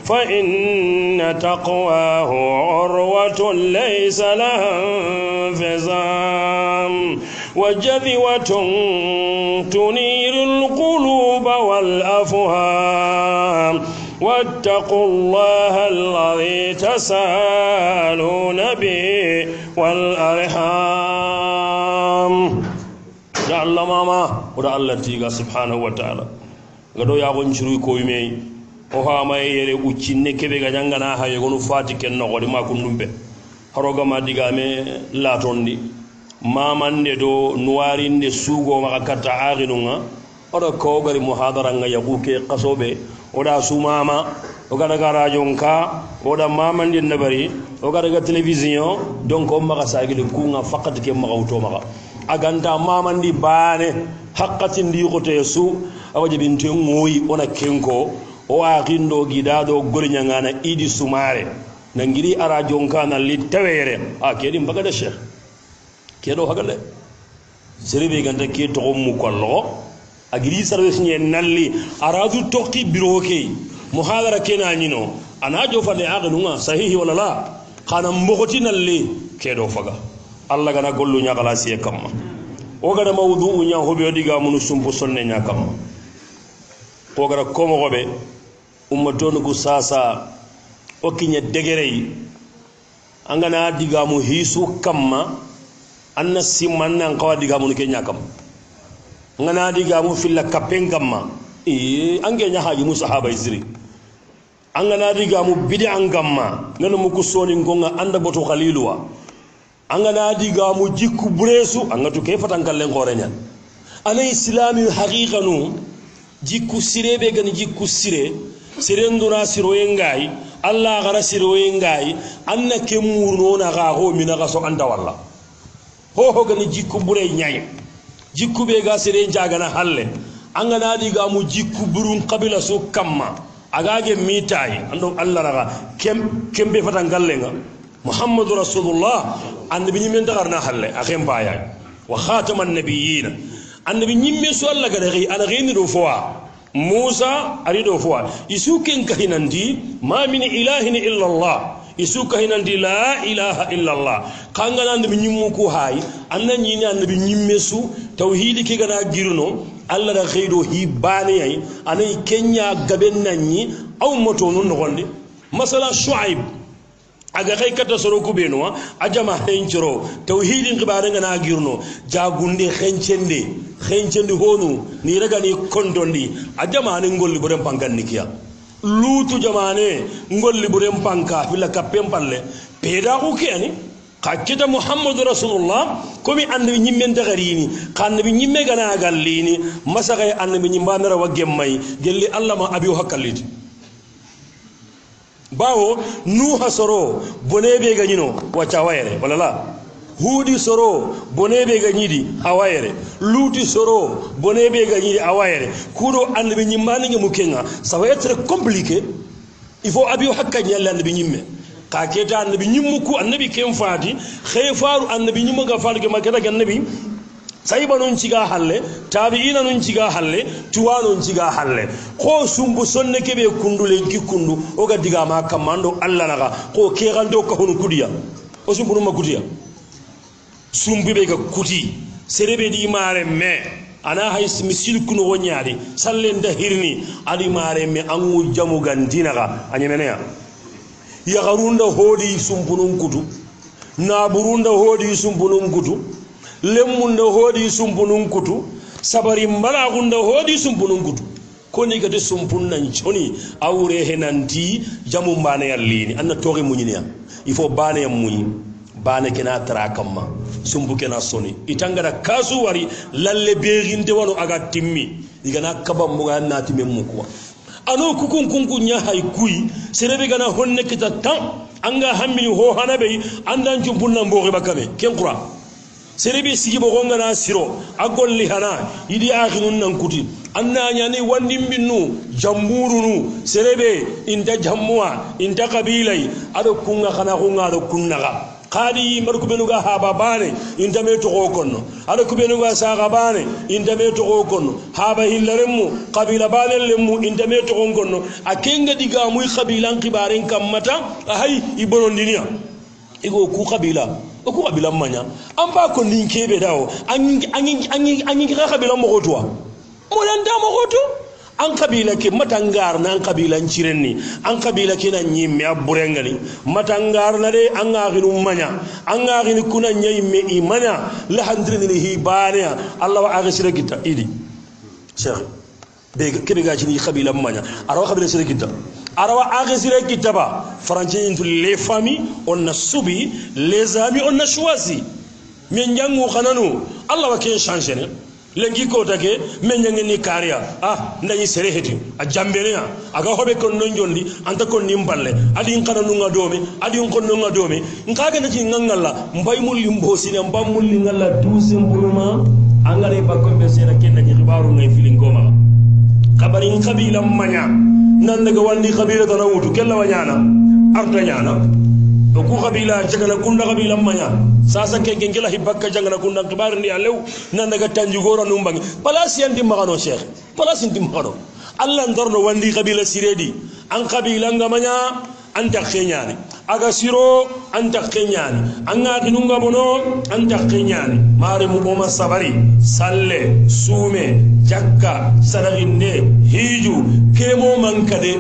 فإن تقواه عروة ليس لها انفصام وجذوة تنير القلوب والأفهام واتقوا الله الذي تساءلون به والأرحام يا الله ماما ودا الله تيغا سبحانه وتعالى غدو يا غنشرو كويمي o hama yere uccinne kebe ga jangana ha yegonu fati ken no godi ma kundumbe haroga ma digame latondi mamande do nuwarinde sugo maka katta aginunga odo ko gari muhadara nga yaguke qasobe oda sumama o gada garajonka oda mamande nabari o gada ga television donc o maka sagile kunga fakat ke maka auto maka aganta mamandi bane haqqati ndi gote su awaje binte ngoyi ona kenko o aqindo gidado golnyangana idi sumare nangiri arajonka na litawere akedi mbagada sheikh kedo hagale seribe ganta ke to mu kollo agiri service ni nalli aradu toqi biroke muhadara kena nyino anajo fane aqnunga sahihi wala la khana mbogoti nalli kedo faga alla gana gollu nya kala siye kamma o gana mawdu nya hobe diga munu sumbu sonne nya kamma o gara komo gobe ummatonu ku sasa o kinya degerey angana diga mu hisu kamma anna simanna qawa diga mu kenya kam ngana diga mu filla kapen kamma ange nya haji musahaba izri angana diga mu bid'an kamma ngana mu kusoni ngonga anda boto khalilwa angana diga mu jikku buresu angatu ke fatan kallen gorenya ana islami haqiqanu jikku sirebe gani jikku sire sirenduna siroyengai alla gara siroyengai anna kemurno na ga ho mina ga so anda walla ho gani jikku bure nyai jikku be ga sire jagana halle angana diga mu jikku burun qabila so kamma agage mitai ando alla raga kembe fatan gallenga muhammadu rasulullah annabi nyimen dagarna halle akhem baya wa khataman nabiyyin annabi nyimme so alla ga dagi ana geni do fowa musa ari do fowa isuken kahinandi ma min ilahin illa allah isuka hinandi la ilaha illa allah kangana annabi nyimmu ko hay annan nyini annabi nyimme su tauhidi ke gana girno alla da khaido hi bani ay anay kenya gaben nanni aw moto non gonde masala shuaib aga kay kata soro ku beno ajama henciro tauhidin gibare ngana girno jagunde khencende honu ni raga ni kondondi ajama ne ngolli borem pangan nikiya lutu jamane ngolli borem panka filla kapem palle peda ko keni kakita muhammadu rasulullah komi annabi nyimmen dagarini kannabi nyimme gana gallini masakay annabi nyimbandara wa gemmay gelli allah ma abiu hakaliti bawo nuha soro bonebe ganyino wacha wayre wala la hudi soro bonebe ganyidi awayre luti soro bonebe ganyidi awayre kudo annabi nyimmani ngi mukenga ça va être compliqué il faut abiu hakka nyalla annabi nyimme ka keta annabi nyimmuku annabi ken fati khayfaru annabi nyimma ga fatu ke makata annabi sayba non ciga halle tabi'ina non ciga halle tuwa non ciga halle ko sumbu sonne kebe kundule gikundu o ga diga ma kamando alla naga ko ke gando ka honu kudiya o sumbu ma kudiya sumbu be ga kuti serebe di mare me ana hay misil kuno wonyade sallen da hirni adi mare me angu jamu gandina ga anyemenea ya garunda hodi sumbunun kutu na burunda hodi sumbunun kutu lemmunda hodi sumbunun kutu sabari mbala gunda hodi sumbunun kutu koni gade sumpunnan choni awre henanti jamu mbane yallini anna toge munyiniya il faut bane yam munyi bane kena trakamma sumbu kena soni itangara kasu wari lalle beeginde wano aga timmi igana kabam muga nati memmuko ano kukun nya hay kuyi serebe gana honne kita tan anga hammini ho hanabe andan jumpunna mboge bakame ken qura serebe sigi bo ngana siro agolli hana idi akhinun nan kuti anna nyani wandi minnu jamburu serebe inda jammuwa inda qabilai ado kunga kana kunga do kunnaga qadi mar ku benuga haba bane indame to konno ada ku benuga saga bane indame to konno haba hillaremu qabila bane lemu indame to konno akenga diga muy qabilan qibaren kamata hay ibonon dinia igo ku qabila o ku qabila manya amba ko ninkebe dawo anyi qabila mo gotwa mo yanda mo goto an kabila ke matangar na an kabila cirenni an kabila ke na nyimme aburengani matangar na de an aginu manya an aginu kuna nyimme imanya la handrini hi bania Allah wa agisira kita idi cheikh be kebe ga ci ni kabila manya arawa kabila sira kita arawa agisira kita ba français into les familles on a subi les amis on a choisi men jangu khananu Allah wa ke changer ne lengi ko take men ni kariya ndani sere heti a jambelea aga hobe kon non jondi anta kon nimballe adi ngana nunga domi adi kon nunga domi ngaga na ci ngangalla mbay mulli mbosi ne mbam mulli ngalla 12 mbuluma angare bakko be sena kenna ci xibaru ngay filin goma khabari qabila manya nan daga wandi qabila dana wutu kella wanyana arta nyana ku qabila jagana kunda qabila manya sasa kengen kila hibakka jagana kunda kibar ni alew nan daga tanju goro numbangi palasi yandi magano cheikh palasi ndi magano Allah ndorno wandi qabila siredi an qabila ngamanya anta kenyani aga siro anta kenyani anga kinunga bono anta kenyani mare mu boma sabari salle sume jakka saraginde hiju kemo mankade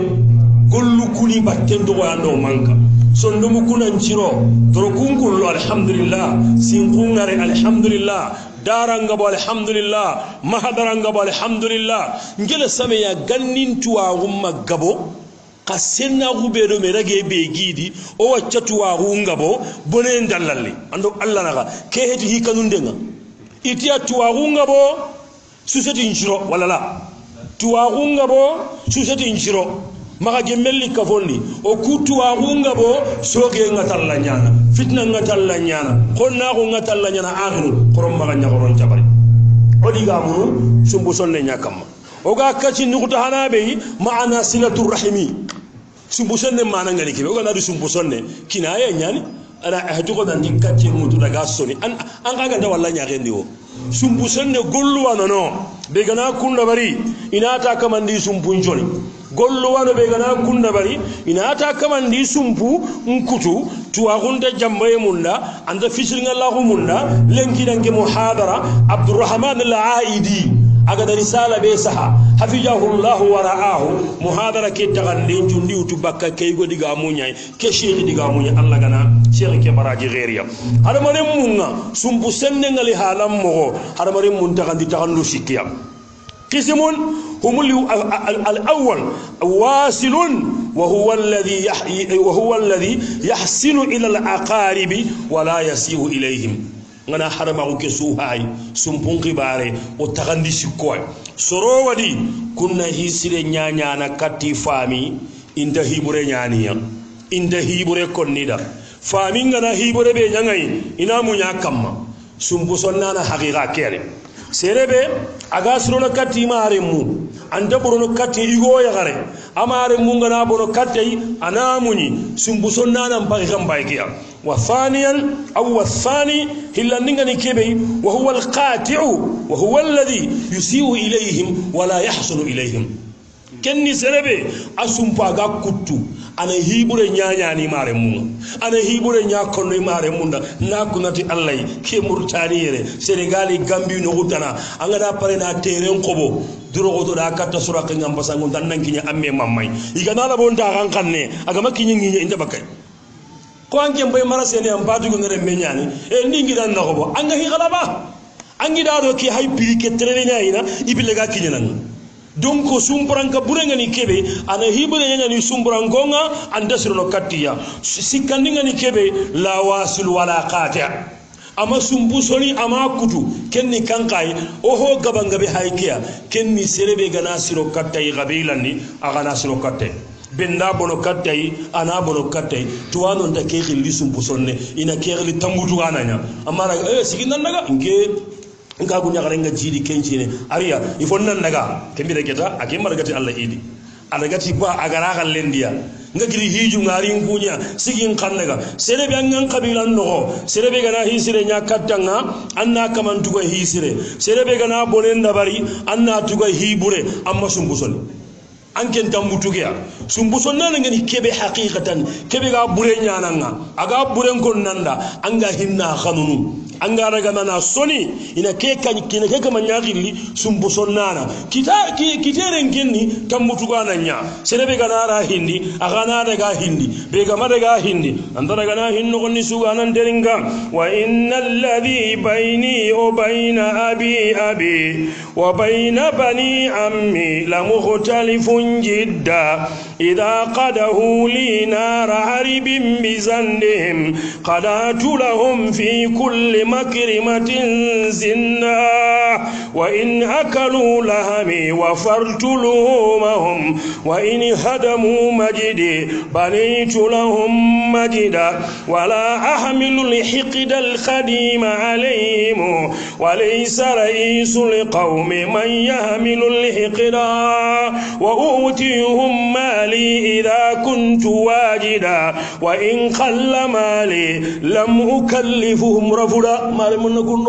kullu kuni battendo wando manka sondumu kunan ciro torkunkullo alhamdulillah sinkungare alhamdulillah daranga bo alhamdulillah mahadaranga bo alhamdulillah ngela same ya gannin tuwa gumma gabo kasenna gubedo me rage be gidi o wacca tuwa gungabo bonen dallalle ando Allah naga ke heti hikanundenga itiya tuwa gungabo susetinciro wala la tuwa gungabo suseti nciro maka gemelli kafondi o kutu wa ngabo soge ngatalla nyana fitna ngatalla nyana konna ko ngatalla nyana akhiru korom maka nyakoron tabari odiga munu sumbu sonne nyakam o ga kaci nukuta hanabe maana silatur rahimi sumbu sonne mana ngani kibe o ga nadu sumbu sonne kinaya nyani ana ahdugo dan dikati mutu daga soni an ga da walla nyagendi o sumbu sonne gollu wanono be gana kunda bari inata kamandi sumbu njoni gollo wano be gana kunda bari inata kamandi sumpu nkutu tuwagunde jambaye munda anda fisiringa lahu munda lenki danke muhadara Abdurrahman al-Aidi aga da risala be saha hafijahu Allah wa ra'ahu muhadara ke tagandi jundi utu bakka kay go diga munyay ke sheikh diga munya Allah gana sheikh ke baraji ghairiya hada mare munga sumpu senne ngali halam mo hada mare mun tagandi tagandu sikya قسم هم الأول واصل وهو الذي يحسن إلى الأقارب ولا يسيء إليهم ngana harama ko suhay sumpun kibare o tagandi sikkoy soro wadi kunna hisire nyanya na kati fami inda hibure nyaniya inda hibure konnida fami ngana hibure be nyangai ina munya kamma sumbu sonnana haqiqa kere serebe aga surono katti mare mu anda borono katti igo ya gare amare mu ngana boro katti anamuni sumbu sonnana mbagi gambaykiya wa thaniyan aw thani hilla ningani kebe wa huwa alqati'u wa huwa alladhi yusiu ilayhim wa la yahsunu ilayhim kenni serebe asumpa ga kuttu ana hibure nyanya ni mare mu ana hibure nyakono ni mare munda nakunati Allah ke murtani yere Senegal Gambie no gutana anga da pare na terrain kobo duro goto da katta suraka ngam basangu tan nankinya amme mammai igana la bonta kan kanne aga makinyi ngi inda bakay ko anke mbay marase ne am batu go ngere menyani e ndingi dan nakobo anga hi galaba angi da do ki hay piri ke terena ina ibile ga kinyan donc sumbranka burengani kebe ana hibure nyani sumbrangonga andasiro katiya sikandinga ni kebe la wasil wala qati' ama sumbusoni ama kutu kenni kankai oho gabangabe haykiya kenni serebe gana siro katai gabilani agana siro katai benda bono katai ana bono katai tuwano nda kekhi sumbusonne ina kekhi tambutu ananya amara siginan naga inge nka gunya garenga jidi kencine ariya ifon nan daga kembira keta ake margati Allah idi alagati ba agara gallendiya ngagiri hiju ngari ngunya sigin kannega serebe angan kabilan no serebe gana hisire nya katanga anna kamantuga hisire serebe gana bonenda bari anna tuga hibure amma sumbusoni anken tambutugia sumbusonna ngani kebe haqiqatan kebe ga bure nyananga aga bure kon nanda anga hinna khanunu anga raga mana soni ina ke kan kina ke kama nyagili sumbusonnana kitere ngenni tambutuga nanya serebe gana ra hindi aga na daga hindi be ga madaga hindi andara gana hinno konni suga nan deringa wa innal ladhi baini wa baina abi wa baina bani ammi la mukhtalifun جدا إذا قده لي نار حرب بزندهم قدات لهم في كل مكرمة زنا وإن أكلوا لهمي وفرت لهمهم وإن هدموا مجدي بنيت لهم مجدا ولا أحمل الحقد الخديم عليهم وليس رئيس القوم من يحمل الحقدا وأوتيهم مالي إذا كنت واجدا وإن قل مالي لم أكلفهم رفضا مالي من نكون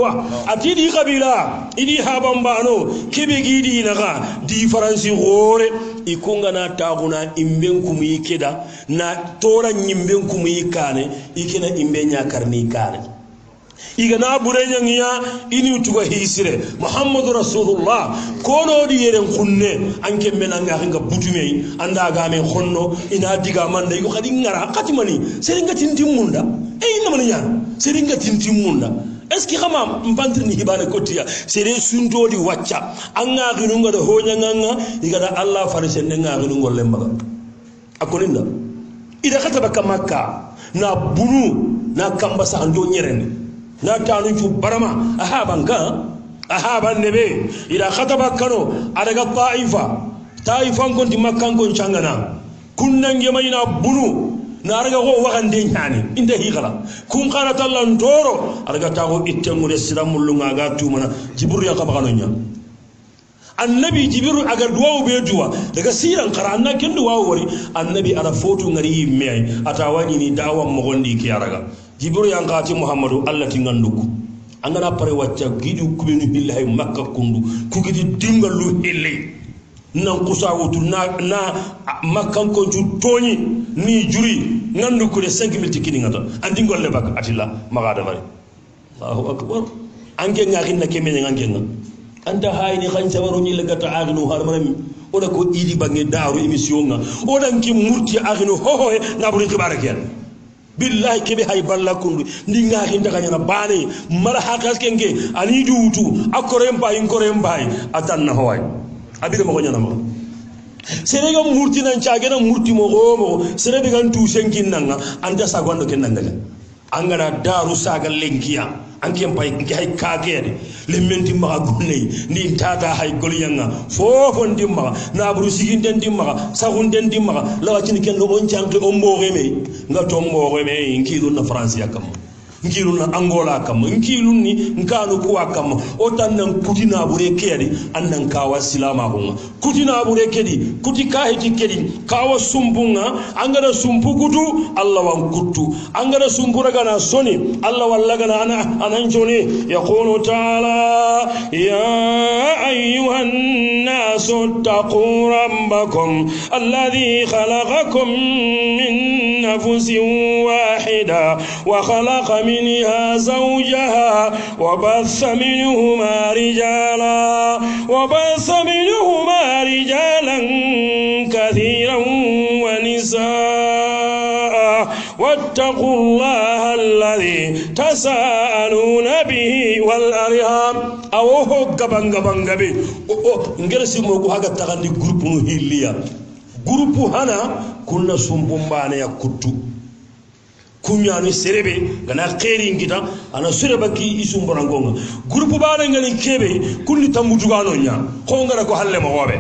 أتيدي قبيلة إدي هابان بانو كبيري دي نغا دي فرنسي غوري ikunga na taguna imbenkum yikeda na tora nyimbenkum yikane ikena imbenya karni kane igana burenya ngiya ini tuga hisire muhammadu rasulullah kono di yeren kunne anke menanga nga butume anda ga men khonno ina diga manda iko khadi ngara katimani seringa tintimunda ina mananya seringa tintimunda est ce que xama mbantrini hibane kotiya sere suntodi wacca anga ginunga da honya nganga igada allah farise nenga ginungo lembaga akoninda ida khataba kamaka na bunu na kambasa ando nyerende na tanu ju barama ahaban nebe ida khataba kano adaga taifan konti makkan kon changana kunnange mayna bunu na araga go wakande nyani inda higala kun kana tallan toro araga tago ittengu de siramul nga ga tumana jibru ya kabakano nya annabi jibiru agar duwa be duwa daga siran qaranna kin duwa wori annabi ara fotu ngari mai atawani ni dawa mo gondi ki araga jibiru yang qati muhammadu allah tinganduku angana pare wacca gidu kubenu billahi makka kundu kugidi dingalu hille nan kusawutu na makkan ko ju toni ni juri nandu ko de 5000 tikini ngata andi golle bak atilla magada bari allahu akbar ange ngaki na kemene ngangenga anda hayni khan sawaro ni lagata agnu harmarami oda ko idi bangi daru emission nga oda nki murti agnu ho na buri kibarake billahi kebe hay balla kundu ndi ngaki ndaka nyana bane mara hakas kenge ani duutu akore mbay atanna hoy abide mo nyana mo serega murti nan caagena murti mo gomo serebe gan tu senkin nanga anda sagondo ken nanga angana daru saga lenkiya ankem pay hay kagede le menti ma gonne ni tata hay golyanga fofo ndimma na buru siginden dimma sagunden dimma lawatini ken lo on jangi o mbogeme ngato mbogeme nkidu na france yakam nkilu na angola kam nkilu ni nkanu kuwa kam otannan kutina bure kedi annan kawa silama hunga kutina bure kedi kutika heti kedi kawa sumbunga angara sumpu kutu allah wan kutu angara sumpura gana soni allah walla gana anan joni yaqulu ta'ala ya ayyuhan nasu taqu rabbakum alladhi khalaqakum min nafsin wahida wa khalaqa منها زوجها وبث منهما رجالا كثيرا ونساء واتقوا الله الذي تساءلون به والأرحام أو هو غبي نجلس موكو هذا تغني جروب هيليا جروب هنا كنا سمبومبانا يا كتو kunyano serebe gana khairin kita ana sureba ki isumborangonga groupe bana ngani kebe kulli tambujuga no nya ko ngara ko halle mo hobe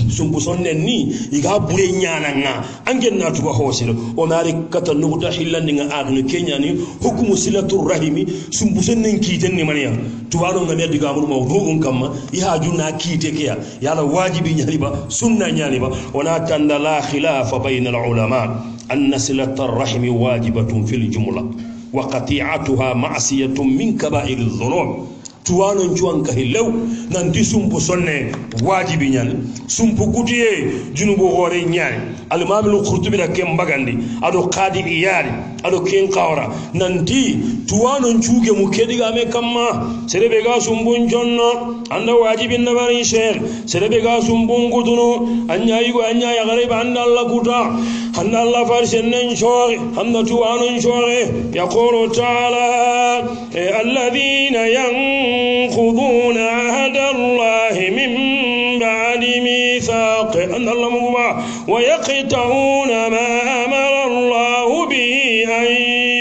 sumbu sonne ni iga bure nyana nga angen na tuba hosiro onari kata nuguta hillandi nga agni kenya ni hukumu silatur rahimi sumbu sonne kiten ni maniya tubano nga meddi ga mun mawdu'un kamma iha junna kite kiya yala wajibi nyani ba sunna nyani ba ona tanda la khilafa bayna al ulama anna silatur rahimi wajibatun fil jumla wa qati'atuha ma'siyatun min kaba'iril dhunub tuwano njuan kahilew nanti sumpu sonne wajibi nyani sumpu kutiye junubu hore nyani al-imam al-qurtubi da kem bagandi ado qadi iyali ado ken qawra nanti tuwano njuge mu kediga me kamma serebe ga sumbun jonno anda wajibi nabari sheikh serebe ga sumbun guduno anya yigo anya ya gareba anda Allah kuta anda Allah farsenen shori anda tuwano shori yaqulu ta'ala alladhina ينقضون عهد الله من بعد ميثاقه أن الله مغبى ويقطعون ما أمر الله به أن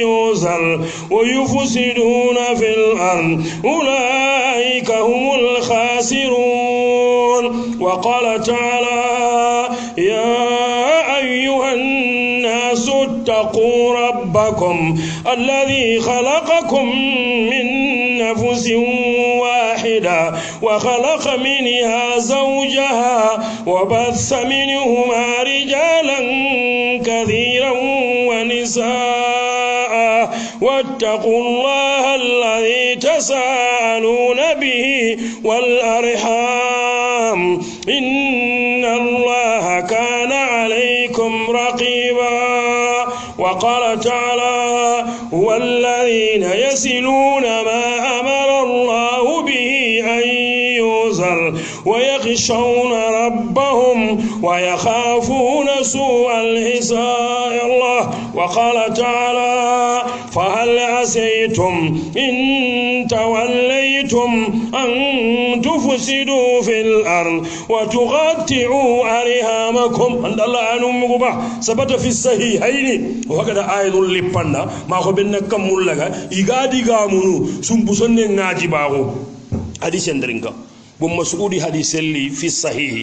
يوصل ويفسدون في الأرض أولئك هم الخاسرون وقال تعالى يا أيها الناس اتقوا ربكم الذي خلقكم من نفس واحدة وخلق منها زوجها وبث منهما رجالا كثيرا ونساء واتقوا الله الذي تساءلون به والأرحام إن الله كان عليكم رقيبا وقال تعالى والذين يصلون ما أمر الله به أن يوصل ويخشون ربهم ويخافون سوء الحساب الله وقال تعالى فهل عسيتم إن توليتم أن تفسدوا في الأرض وتقطعوا أرحامكم عند الله عنهم مغبا ثبت في الصحيحين وهكذا آية اللبنا ما هو بينك مولغا إيغادي غامونو سمبوسن ناجي باغو حديث يندرنكا بمسعود حديث اللي في الصحيح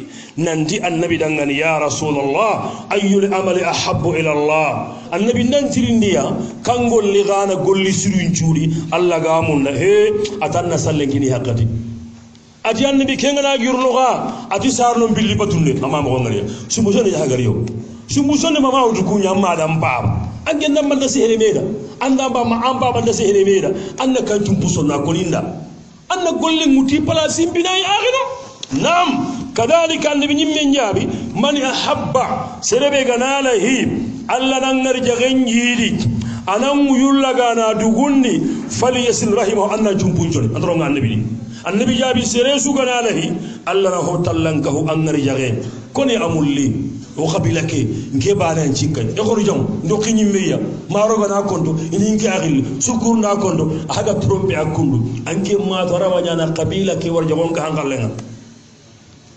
نندي النبي دنغني يا رسول الله أي العمل أحب إلى الله النبي ننتلنديا كان قول لي غانا قول لي سرين جوري الله غامونا هي أتانا سلنكيني هكذا أتي النبي كينا يرلغا أتي سارنم باللي بطنة أمام غنغريا سمبوسن يهغريو سمبوسن ماما ودكون ياما دام باب أنجن نمان نسيهر ميدا أنجن ما أمباب نسيهر ميدا أنجن كان تنبوسن ناكوليندا أن كل متي بلاسين بناي آخرة نعم كذلك النبي من جابي من أحب سربي غناله الله نغر جغن يدي أنا ميولا غانا دغني فليسل رحمه أن جنبون جوني أندرون النبي جابي سرسو غناله الله نهو تلنكه أنغر جغن كوني أمولي وقبلك نكي بانا نشيكا يخرج جون نوكي نيميا مارو غنا كوندو انينكي اخيل سكور نا كوندو احا ترومبي اكوندو انكي ما ترى وانا قبيله كي ورجون كانغالنا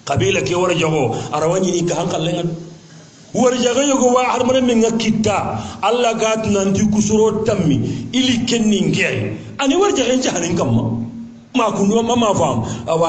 قبيله كي ورجو ارواني ني كانغالنا ورجغا يغو واحد من نكيتا الله غات ناندي كسرو تامي الي كني نغي اني ورجغا جهنن كما ما كنوا ما فهم أو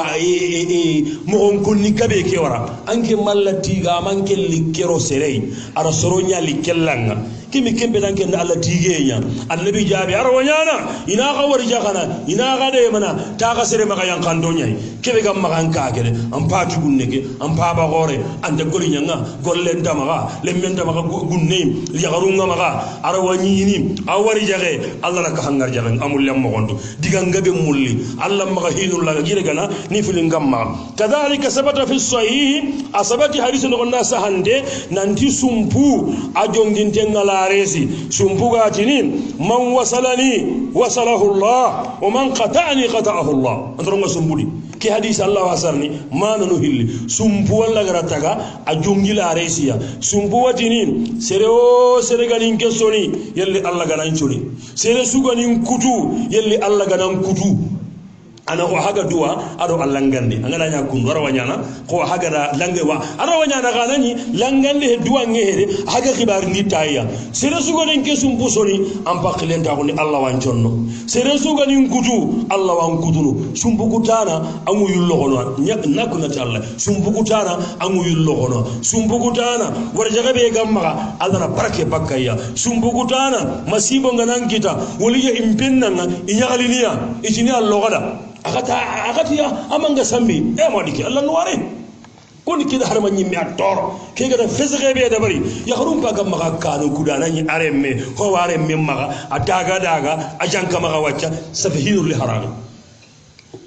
مهم كوني كبي كورا أنك مالتي غامان كل كيرو سري أرسلونيا لكلنا كم بدان كن على تيجيا النبي جابي أروانيانا إنا غور جاكنا إنا غادي منا تاغا سري مغايان كاندونيا كيف كم مغان كاكله أم باتو غنّك أم بابا غوري أنت غولينيا غولين دمغا لمن دمغا غنّيم ليغرونغا مغا أروانيني أوري جاكي الله لك هنغر جاكن أمول لهم مغندو ديغان غبي مولي الله مغهين الله جيرغنا نيفلين غما كذلك ثبت في الصحيح أثبت حديث نقولنا سهندي نانتي سمبو أجونغين تنغلا ريسي سمبو غاتيني من وصلني وصله الله ومن قطعني قطعه الله أندرونغا سمبودي كي حديث الله وصلني ما ننهل سمبو ولا غراتاغا أجونغي لا ريسيا سمبو واتيني سيرو سيرغانين كسوني يلي الله غنان چوني سيرو سوغانين كوتو يلي الله غنان كوتو ana ko haga duwa ado allangandi angana nya kun wara wanyana ko haga da lange wa ado wanyana ganani langandi he duwa ngere haga khibar ni tayya sere sugo den ke sum busoni am paklen ta ko ni Allah wanconno sere sugo ni ngutu Allah wan kudunu sum bugutana amu yullo gono nakuna ta Allah sum bugutana amu yullo gono sum bugutana warjaga be gamma Allah na barake bakaya sum bugutana masibo nganan kita woliya impennanga inyagaliniya itini allogada akati ya amanga sambi e modiki Allah nuware koni kida harma nyimmi atoro ke gada fesge be da bari ya harum ba gam maka kanu kudana ni aremme ho ware mimma daga ajanka maka wacca safihinu li haram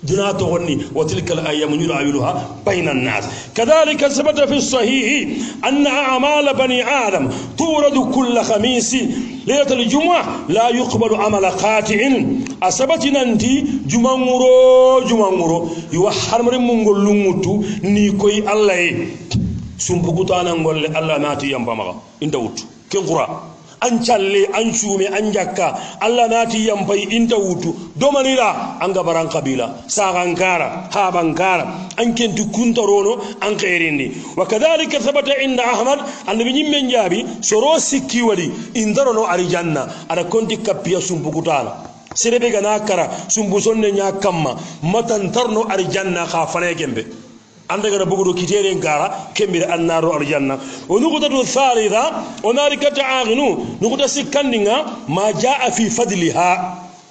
جنات غني وتلك الأيام نداولها بين الناس كذلك ثبت في الصحيح أن أعمال بني آدم تورد كل خميس ليلة الجمعة لا يقبل عمل قاطع أثبتنا أنت جمعة يوحر من لموتو نيكوي الله سنبقوتانا نقول الله ناتي ينبما إن دوت كنقرأ an challe an shume an jakka Allah nati yampai inta wutu domanira an gabaran kabila sagankara habankara an kentu kuntarono an khairindi wa kadhalika thabata inda ahmad annabi nyimmen jabi soro sikki wadi indarono arijanna ada konti kapiya sumbukutana serebe gana kara sumbusonne nya kamma matantarno arijanna kha fane gembe عندك بقولوا كتيرين كارا كمير النار الجنة ونقطة الثالثة ونارك تعاغنو نقطة سكندنا ما جاء في فضلها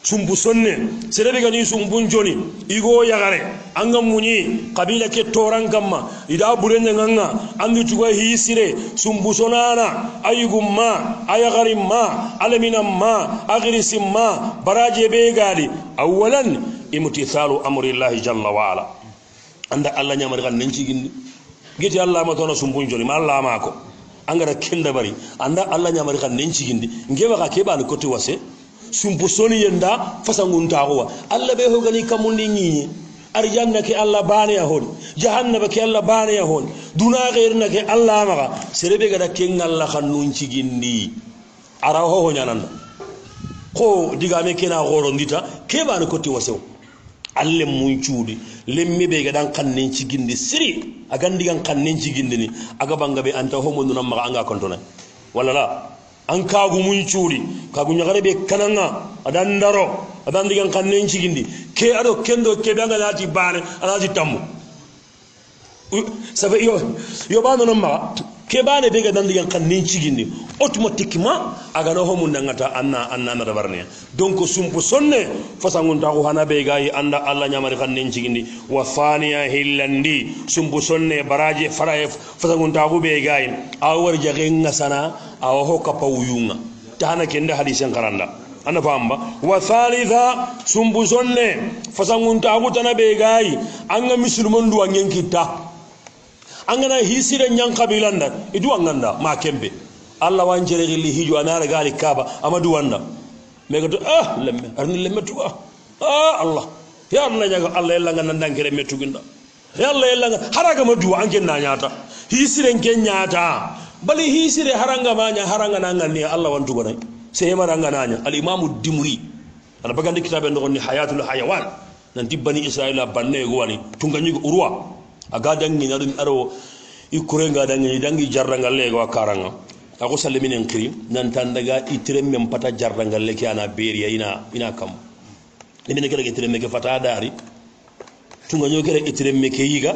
سمبوسونة سيربي غني سمبونجوني إيغو يغاري أنغم مني قبيلة كتوران كما إذا بولين نغانا عندي تقوى هي سيري سمبوسونانا أيغم ما أيغاري ما ألمين ما أغريس ما براجي بيغاري أولا امتثال أمر الله جل وعلا anda Allah nyamari kan nenci gindi giti Allah ma tono sumbun joni ma Allah ma ko angara kenda bari anda Allah nyamari kan nenci gindi ngeba ka keba ni koti wase sumpu soni yenda fasangun tawa Allah be ho gani kamundi nyi arjanna ke Allah bane ya hon jahannaba ke Allah bane ya hon duna ghairna ke Allah ma serebe gada ken Allah kan nunci gindi ara ho nyananda ko diga me kena goro ndita keba ni koti wase alle mun cuudi lemmi be gadan kannen cigindi siri agandi gan kannen cigindi ni aga banga be anta homo nuna ma anga kontona wala la an kaagu mun cuudi kaagu nyagare be kananga adan daro adan digan kannen cigindi ke ado kendo ke banga lati bane alati tammu sabe yo bano ma ke bane be gadan digan kannen cigindi automatiquement aga no homo nangata anna na dabarne donc sumpu sonne fasangun ta ko hana be gayi anda Allah nyamari kannen cigindi wa thaniya hillandi sumpu sonne baraje faraye fasangun ta ko be gayi awar jage ngasana aw ho kapawuyunga tahana kende hadisen karanda ana famba wa thalitha sumpu sonne fasangun ta ko tana be gayi anga musulmon duwa ngenkita angana hisire nyang kabilanda idu anganda ma kembe Allah wanjere gilli hijo anara gali kaba amadu wanda megato lemme arni lemme tu Allah ya Allah nyaga Allah yalla ngana ndankere metu ginda ya Allah yalla haraga madu anke na nyata hisire nken nyata bali hisire haranga manya haranga nangani Allah wantu gonay sey maranga nanya al imam dimri ana bagandi kitabe ndogoni hayatul hayawan nan dibbani israila banne go wani tunganyi urwa aga dangi na dum aro ikurenga dangi jarranga lego akaranga ako saliminen kiri nan tandaga itirem mem pata jarrangal leki ana beriya ina kam limene kala itirem me ke fata dari tunga nyo kala itirem me ke yiga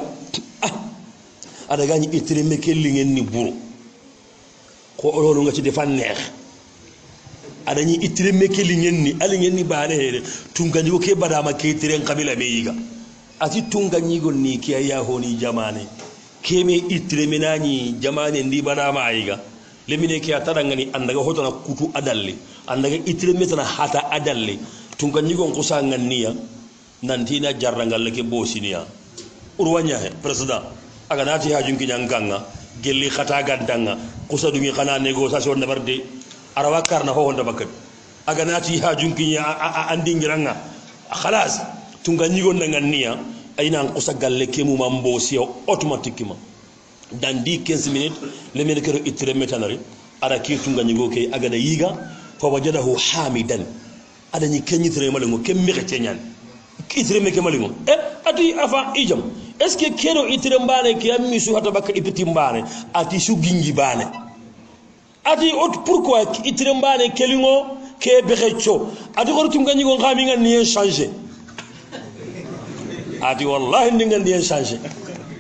ada gani itirem me ke lingen ni buru ko lolu nga ci defan neex ada ni itirem me ke lingen ni alingen ni baale hele tunga nyo ke badama ke itirem kabila me yiga ati tunga nyigo ni ke ya honi jamane keme itirem nani jamane ndi badama yiga lemine ke atara ngani andaga hotona kutu adalle andaga itire metana hata adalle tunga nyigon kusa nganniya nantina jarrangal ke bosiniya urwanya he president aga nati hajun kinyanganga gelli khata gandanga kusa dumi khana negotiation na barde arawa karna ho honda bakkat aga nati hajun kinya andingiranga khalas tunga nyigon nganniya ayna kusa galle ke mu mambosiyo automatiquement dans 10-15 minutes le melkero itre metanari ara ki tunga nyigo ke aga da yiga fa wajadahu hamidan ada ni kenyi tere malengo kemmi ke nyan itire me ke malingo ati afa ijam est ce que kero itire mbane ke ammi su hata baka ipiti mbane ati su gingi bane ati pourquoi itire mbane kelingo ke bexecho ati gortum ganyi go ngami ngani changer ati wallahi ndingani changer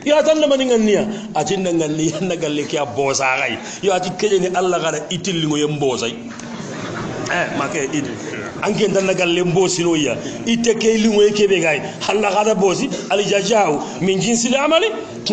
ya tan man ngania ati ndangani nagalle ke bosa gai yo ati kejeni alla gara itillingo yembosay make idi anke ndana galle mbosi no ya ite ke lingo kebe gai halla gada bosi ali jajau min jinsi al-amali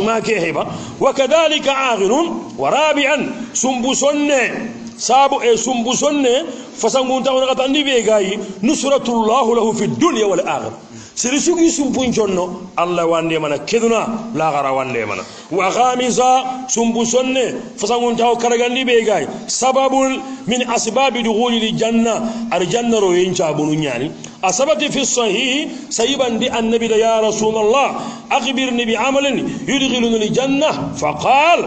ma ke heba wa kadhalika aghinun wa rabi'an sumbusonne sabu e sumbusonne fasangunta wona katandi be gai nusratullahu lahu fi dunya wal akhirah siri sugi sumpun jonno Allah wande mana keduna la gara wande mana wa khamiza sumbusonne fasangunta o karagandi be gai sababul min asbabi dukhuli janna arjanna ro yincha bunu nyani asabati fi sahih sayiban di annabi ya rasulullah akhbirni bi amalin yudkhiluni al janna faqal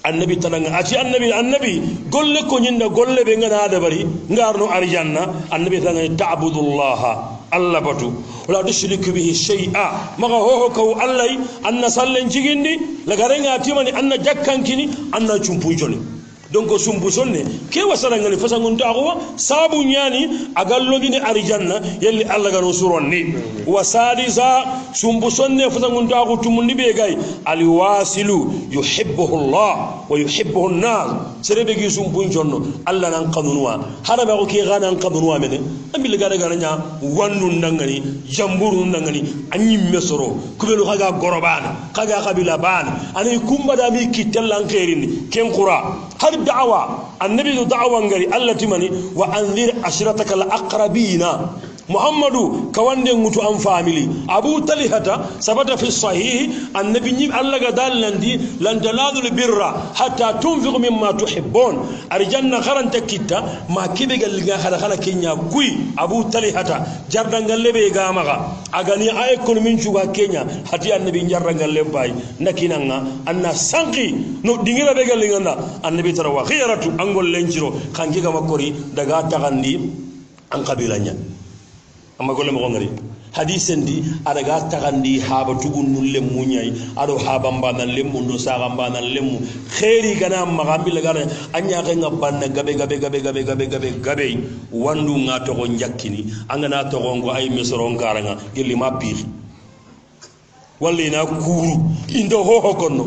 annabi tananga ati annabi golle ko nyinda golle be ngana dabari ngarno arjanna annabi tananga ta'budullaha Allah batu wala tushriku bihi shay'a maga ho ko Allah anna sallen jigindi la garenga timani anna jakkankini anna chumpunjoni donc sumbu sonne ke wasara ngani fasangun taxuwa sabu ñani agallogini arijanna yelli Allah gano suronni wa sadisa sumbu sonne fasangun taxu tumundi be gay al wasilu yuhibbuhu Allah wa yuhibbuhu an-nas serebe gi sumbu jonno Allah nan qanunwa haraba ko ke gana qanunwa mene ambil gara gara nya wannu ndangani jamburu ndangani anyi mesoro kubelu kaga gorobana kaga kabila bana ani kumba da mi kitellan khairin ken qura har da'awa annabi da'awa ngari Allah timani wa anzir ashrataka al-aqrabina muhammadu kawande ngutu am family abu talihata sabata fi sahih annabi ni Allah ga dalandi lan tanadul birra hatta tunfiqu mimma tuhibbun arjanna kharanta kitta ma kibe galga khala kenya kui abu talihata jardangal lebe ga maga agani ay kon min chuga kenya hati annabi jardangal lebay nakinanga anna sanqi no dingira be galinganda annabi tarawa khiyaratu angol lenjiro kangi ga makori daga tagandi an qabilanya amma golle mo ngari hadisen di adaga tagandi haba tugunnu lemmu nyai ado haba mbana lemmu ndo saga mbana lemmu khairi gana magambi la gana anya ga ngabanna gabe wandu nga to go njakkini angana to go ngo ay mesoro ngaranga gelli ma pir walli na kuru indo ho konno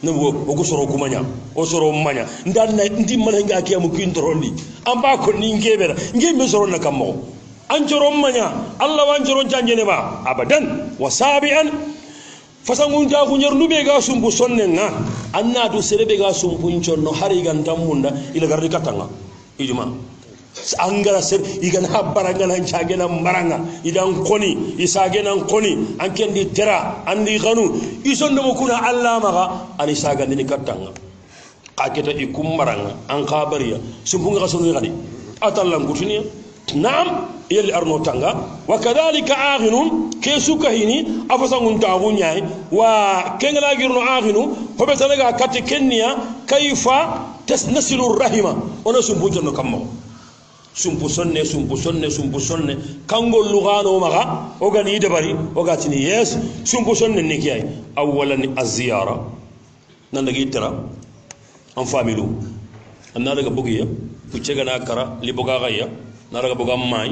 no go soro kumanya o soro manya ndanna ndi malanga kiyamu kintorondi amba ko ni ngebera ngebe soro na kammo anjoron manya Allah wanjoron janjene ba abadan wasabian fasangun ta kunyer nube ga sumbu sonnenga anna do serebe ga sumbu nconno hari gantam munda ila gardi katanga ijuma angara ser igan habbaranga nan chagena maranga idan koni isagena koni ankendi tera andi ganu isondo mo kuna Allah maga ani saga ni katanga qaketa ikum maranga an khabariya sumbu ga sonu gadi atallan gutuniya نعم يلي أرنو تانغا وكذلك آغنون كيسو كهيني أفسانون تاغونياي وكين لا غيرنو آغنو هو بتلقى كاتكنيا كيف تسنسل الرحمة ونسمبو جنو كمو سمبو سنة كانغو لغانو مغا وغاني دبري وغاتني يس سمبو سنة نكياي أولا الزيارة نندقي ترى أم فاميلو أنا لغا بوغيا فوچغنا كرا لبوغا غايا naraga bogam may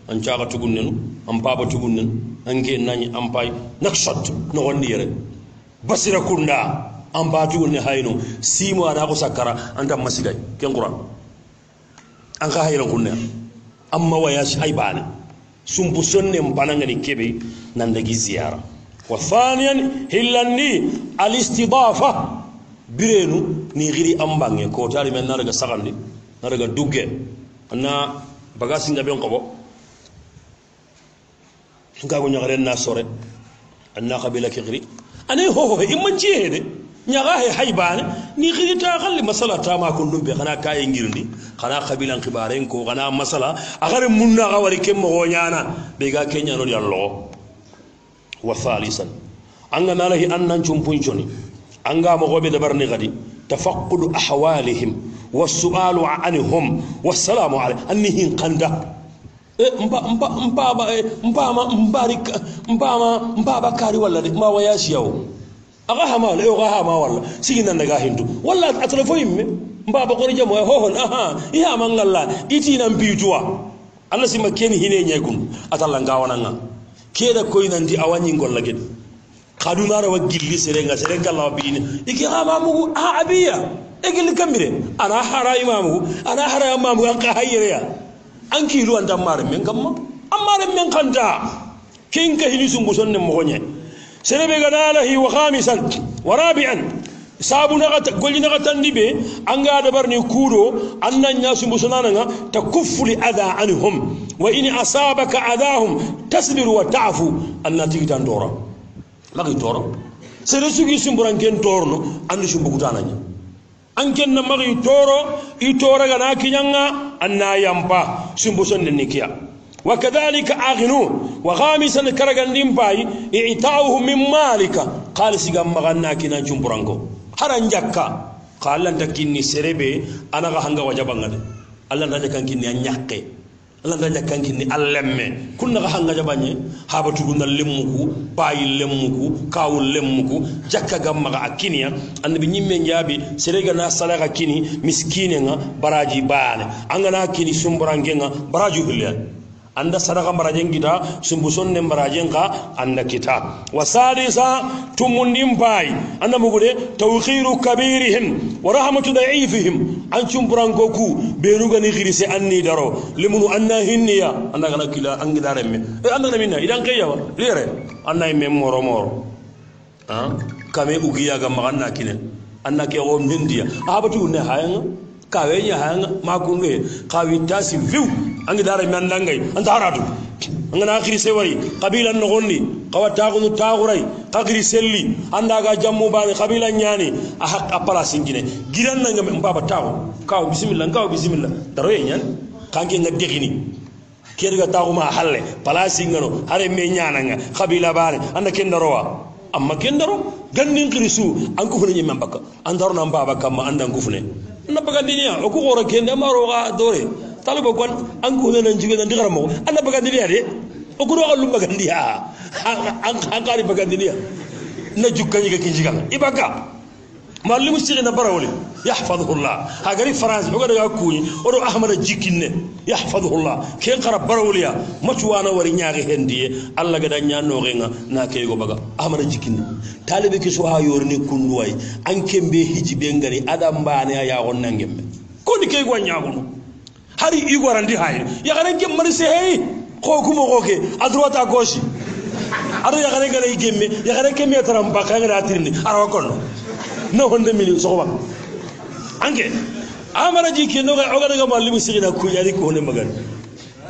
an ciaga tugunnen am baba tugunnen ange nani am pay nakshot no wonni yere basira kunda am ba tugunne hayno simo ana ko sakara anta masigay ken qur'an an ka hayran kunne amma wayash ay bane sumbu sonne mbanangani kebe nandagi ziyara wa thaniyan hillandi al istidafa birenu ni giri ambange ko tari men naraga sagandi naraga dugge na bagasi ngabe ngobo ngago nyagare na sore anna qabila kigri ani ho immanci hede nyaga he haybane ni khiri ta khalli masala ta ma kun dumbe kana kay ngirndi kana qabilan khibaren ko kana masala agare munna gawari kem mo nyana be ga kenya no yallo wa thalisan anga nalahi annan chumpunchoni anga mo gobe dabarni gadi tafaqqudu ahwalihim والسؤال عنهم والسلام عليهم أنهم قندا mpaba kari walla de ma waya siyawo aga hama le ga hama walla sigina daga hindu walla atlafo yimme mbaba ko jamo hohon aha iya mangalla itina mbijuwa Allah sima ken hine nyekun atalla ngawananga keda koy nandi awanyi ngolla ged kaduna rawa gilli serenga la bini iki amamu abiya egil kamire ana hara imamu ana hara imamu an ka hayya an kilu an damar men kamma amare men kanta kin ka hini sungu sonne mo gonye serebe ganalahi wa khamisan wa rabi'an sabuna gata golina gata ndibe anga da barni kudo annan nyasu musonana takuffu li adha anhum wa in asabaka adahum tasbiru wa ta'fu annati tandora magi toro sere sugi sumburan ken torno andu sumbu kutananya anken na magi toro I tora gana kinyanga anna yampa sumbu sonne nikia وكذلك أغنو وغامسا كرغندين باي إعطاؤه من مالك قال سيغام مغانا كنا جمبرانكو haran jakka qala ndakinni serebe ana ga hanga wajabanga Allah ndaje kankinni anyakke Allah ndaje kankinni allemme kunna ga hanga jabanye habatu gunna lemmuku bayi lemmuku kawul lemmuku jakka gamma ga akiniya annabi nyimme njabi serega na salaga kini miskine nga baraji baane angana kini sumburange nga baraju hilya anda sadaka marajen kita sumbuson ne marajen ka anda kita wasadisa tumundim bai anda mugude tawkhiru kabirihim wa rahmatu da'ifihim an chumburango ku beruga ni khirise anni daro limunu anna hinniya anda kana kila angi daremme anda minna idan kayyawa lere anna me moro moro ha kame ugiya ga maganna kinen anna ke o mindiya abatu ne hayanga kawenya hanga makunge kawitasi view angi dara mandangai antaratu angana akhiri sewari qabila nogondi qawata gunu tagurai qagri selli andaga jammu bani qabila nyani ahaq apala singine giran nanga mbaba tago kaw bismillah daro yenyan kanke ngadegini kerga tago ma halle pala singano hare me nyananga qabila bani anda kendarowa amma kendaro gannin krisu an kufune nyimman bakka andaro nan baba kam andan kufune na bagandiniya o ko goro kende maro ga dore talibo kon an ko nan jige nan digara mo an bagandiniya de o ko do bagandiya an kari bagandiniya na jukkani ga kinjiga ibaka mallimu sirina barawli yahfazuhu Allah hagari france o ga daga kuni o do ahmad jikinne yahfazuhu Allah ke qara barawliya matuwana wari nyaage hendiye Allah ga da nyaano renga na ke go baga ahmad jikinne talibe ki so ha yorni kunduway an kembe hijibe ngari adam bane ya gon nangemme ko ni ke go nyaago hari igorandi hay ya garan ke marse hey ko kuma goke a droite à gauche ado ya garan gale gemme ya garan ke metram ba kan ra tirni arawa konno no honde mili soba ange amara jiki no ga oga daga mallimu sigina ku yari ko ne magan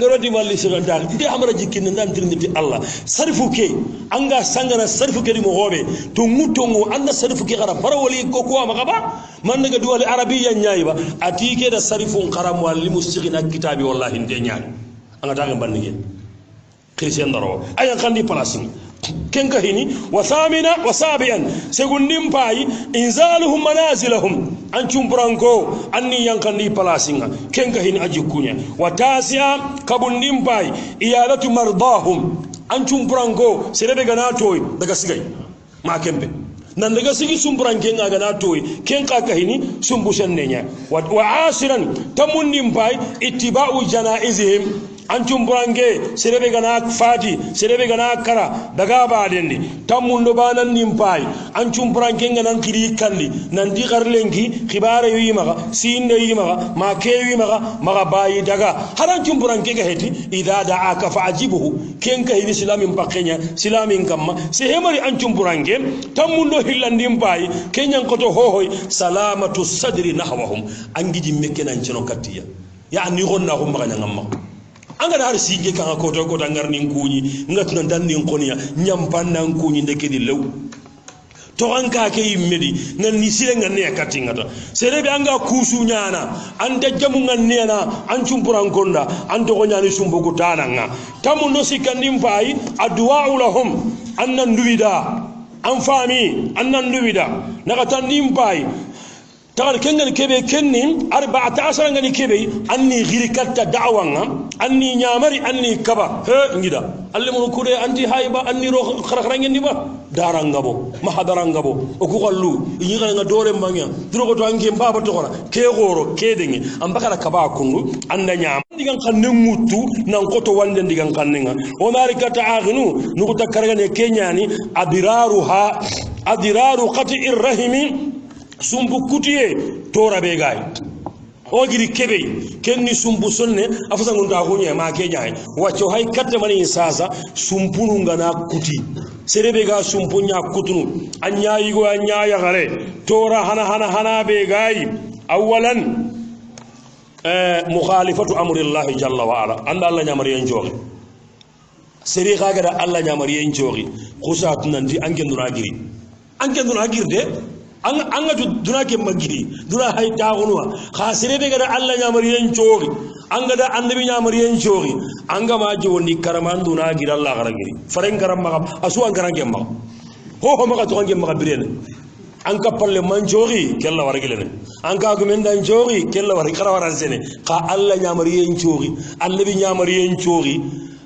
ngoro di malli sigan dal ndi amara jiki nan tirni Allah sarfu ke anga sangana sarfu ke di mo hobe to mutongo anda sarfu ke gara barawali ko ko magaba man daga duwali arabiyya nyayi ba atike da sarfun qaram mallimu sigina kitabi wallahi nde nyaani anga daga banni christian daro ayan kandi palasin kenka hini wa thamina wa sabian segundin pai inzaluhum manazilahum an chumbrango anni yankandi palasinga kenka hini ajikunya wa tasia kabundin pai iyalatu mardahum an chumbrango serebe ganatoy daga sigay ma kembe nan daga sigi sumburanke nga ganatoy kenka kahini sumbushan nenya wa asiran tamundin pai ittiba'u janaizihim an chumburange serebe gana fati serebe gana kara daga badendi tamundo banan nimpai an chumburange nganan kiri kandi nan di garlenki khibare wi maga sinde wi maga ma kewi maga bayi daga haran chumburange ga heti idha da'aka fa'ajibuhu kenka hidi islamin pakenya islamin kamma se hemari an chumburange tamundo hillandi mpai kenyan koto hohoy salamatu sadri nahwahum angiji mekkenan cino kattiya ya ni gonna hum maga ngamma angara har sige kan ko to ngarni kunyi ngatna danni konya nyampanna kunyi ndeke di lew to anka ke yimmedi nan ni sire nganne katingata serebe anga kusu nyana ande jamu nganne na an chumpuran konda an to nyani sumbu kutana nga tamu no sikandi mbai adwa lahum annan duwida an fami annan duwida naga tandi mbai tagal kengal kebe kenni 14 ngani kebe anni girikatta da'wanga anni nyamari anni kaba he ngida alle mun kude anti hayba anni ro kharakhara ngendi ba darangabo mahadarangabo o ku qallu yi nga dore mbanya duro ko to ange mbaba to khora ke goro ke dengi ambakala kaba kundu anda nyam digan kanne mutu nan koto wande digan kannenga o mari kata aghnu nukuta karagane kenyani adiraru qati'ir rahimi sumbu kutiye tora be gay o giri kebe kenni sumbu sonne afasa ngunda gonya ma kenya wacce hay katte mani sasa sumpunu ngana kuti serebe ga sumpunya kutunu anya yigo anya ya gare tora hana be gay awalan mukhalifatu amri allah jalla wa ala anda allah nyamari en jogi seri kaga da allah nyamari en jogi khusat nandi anke nduna giri de anga duna ke magiri duna hay tagunwa khasire be gada alla nyamari en chori anga da annabi nyamari en chori anga ma joni karaman duna gira alla garagiri faren garam ma asu an garange ma ho ma to ange ma birene anka palle man chori kella waragile ne anka gumendan chori kella war kara waran sene kha alla nyamari en chori annabi nyamari en chori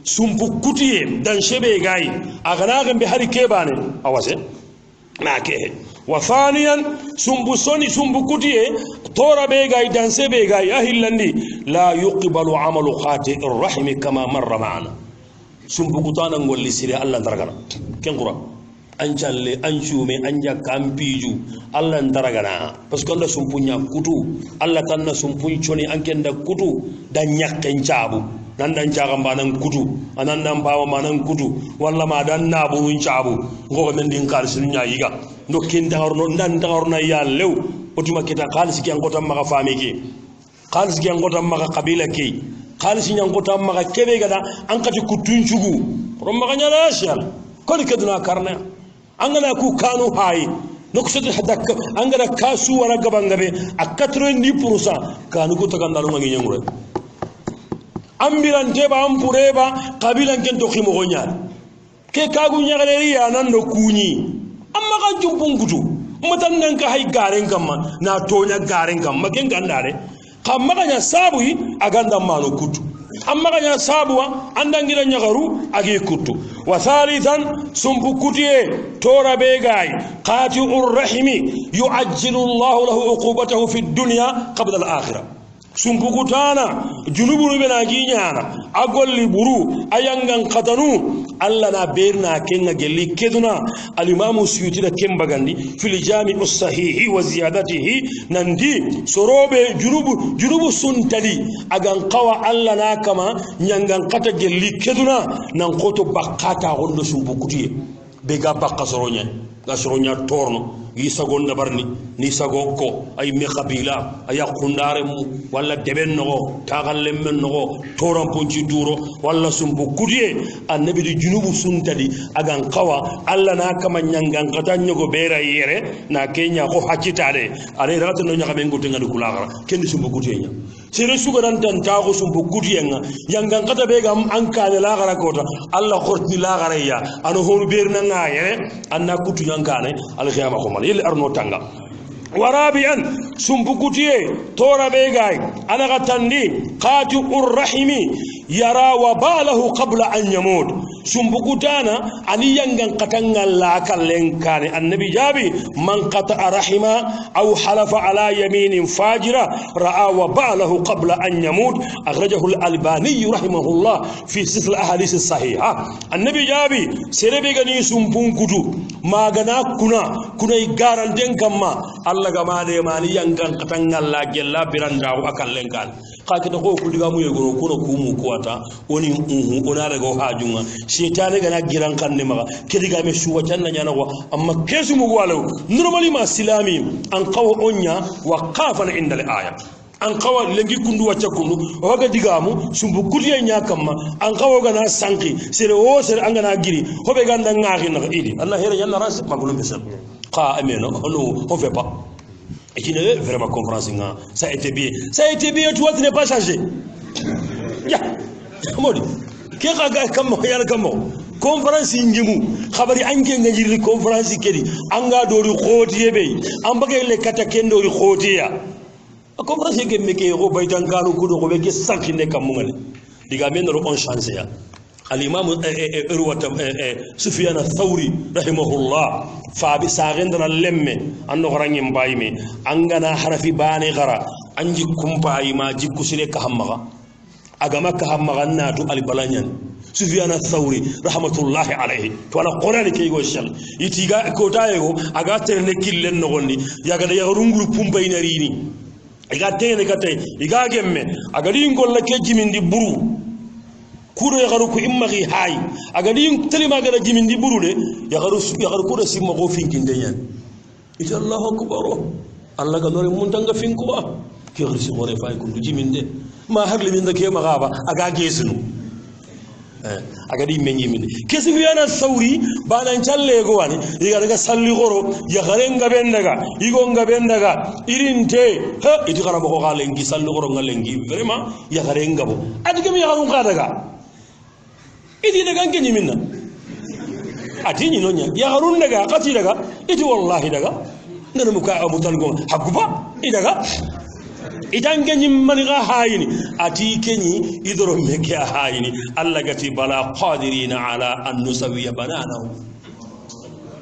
sumpu kutiye dan shebe gai agana gambe hari kebane awase ma ke وثانيا سمبسوني سمبكوتي طور بيغاي دانسي بيغاي اهلندي لا يقبل عمل خاطئ الرحم كما مر معنا سمبكوتانا ngolli sire Allah daragana ken qura anchalle anchume anja kampiju Allah daragana parce que Allah sumpunya kutu Allah tanna sumpunchoni ankenda kutu dan nyakken chabu dan jaga manan kutu anan nan bawa manan kutu walla ma dan nabun chabu ngo men din kal sunya yiga ndo kin tagarno ndan tagarno ya lew otuma kita khalis ki ngotam maka famiki khalis ki ngotam maka qabila ki khalis ki ngotam maka kebe gada an kati kutunchugu rom maka nyala shal ko ni keduna karna angana ku kanu hay nok sotti hadak angana kasu wala gabangabe a 90% kanu ku tagandalu ngi nyangure ambiran teba ampureba kabilan ken to khimo gonyal ke kagu nyagaleri ya nan no kunyi amma ka jumpungutu matan nan ka hay garen kamma na tonya garen kamma ken gandare kamma kanya sabu aganda mano kutu amma kanya sabu andangira nyagaru agi kutu wa thalithan sumbu kutiye tora begay qati'ur rahimi yu'ajjilu Allah lahu uqubatahu fi dunya qabla al-akhirah sumpukutana junubulu bena ginyana agolli buru ayangan qatanu alla na berna kenga gelli keduna al-imam suyuti da kembagandi fil jami' as-sahih wa ziyadatihi nandi sorobe junubu suntali agan qawa alla na kama nyangan qata gelli keduna nan qoto bakata gondo sumpukutiye bega bakka soronya gasronya torno yisagon dabarni ni sagokko ay me qabila ay qundare mu wala deben no tagalle men no toran ponci duro wala sumbu kudiye annabi di junubu suntadi agan qawa alla na kama nyangan katanyo go bera yere na kenya ko hakitade are rata no nyaka men gotenga du kulagara kendi sumbu kudiye nya sere sugaran tan tago sumbu kudiye nga yangan kata be gam an kale lagara kota alla khorti lagara ya ano honu berna nga yere anna kutu yankane al khiyama ko yel arno tanga warabian sumbukutiye tora begay ana gatandi qati'ur rahimi yara wa balahu qabla an yamut sumbukutana ani yangan katanga la kallen kane annabi jabi man qata'a rahima aw halafa ala yaminin fajira ra'a wa balahu qabla an yamut akhrajahu al-albani rahimahullah fi silsilah ahadith as-sahiha annabi jabi serebe gani sumbunkutu magana kuna igaran den kamma Allah gama de mani yangan katanga la gella biranda wa kallen kan kakita ko kudiga mu yego ko kumu kuwata oni ona daga hajunga shaytan ga na giran kan ne maga kidiga me shuwa tanna nyana wa amma kesu mu walaw normally ma silami an qaw onya wa qafan inda al-aya an qaw lengi kundu wacca kundu o ga digamu sumbu kudiya nya kamma an qaw ga na sanki sere o sere an ga na giri hobe ganda ngaaxi na idi Allah hera yalla ras magulum bisal qa amena no on fait pas. Et qui n'est vraiment compréhensible. Ça a été bien. Ça a été bien, toi, tu n'es pas changé. Ya, modi. Qui regarde comme moi, conférence ngimu khabari anke ngajiri conférence kedi anga dori khoti yebe ambage le kata kendo ri khoti ya conférence ke meke go baytan kanu kudo go beke sakine kamungale diga men ro on chance ya الإمام سفيان الثوري رحمه الله فابي ساغندنا اللمة أنه غراني مبايمي أنغنا حرفي باني غرا أنجي كمباي ما جيكو سيري كهمغا أغما كهمغا ناتو البلانيان سفيان الثوري رحمة الله عليه فانا قراني كي يقول الشل يتيغا كوتا يغو أغا ترنكي لن نغني يغا يغرونغلو كمباي نريني يغا تيني يغا جمي أغا دينغو لكي من دي برو kuro ya garu ku immagi hay aga din telima gara jimindi burule ya garu kuro simma go finkin denyan ita Allahu akbar Allah ga nore mun tanga finku ba ke gursi gore fay ku jiminde ma hagli min da ke magaba aga gesunu aga di menyi min kesi yana sauri banan challe go wani iga daga salli goro ya garenga bendaga igo ngabendaga irinte ha iti gara mo ko galengi salli goro ngalengi vraiment ya garenga bo adige mi ya garun kadaga idi daga ngeni minna atini nonya ya harun daga qati daga idi wallahi daga ngana muka abutal go hakuba idaga idan ngeni maniga hayini ati kenyi idoro meke hayini alla gati bala qadirina ala an nusawiya bananahu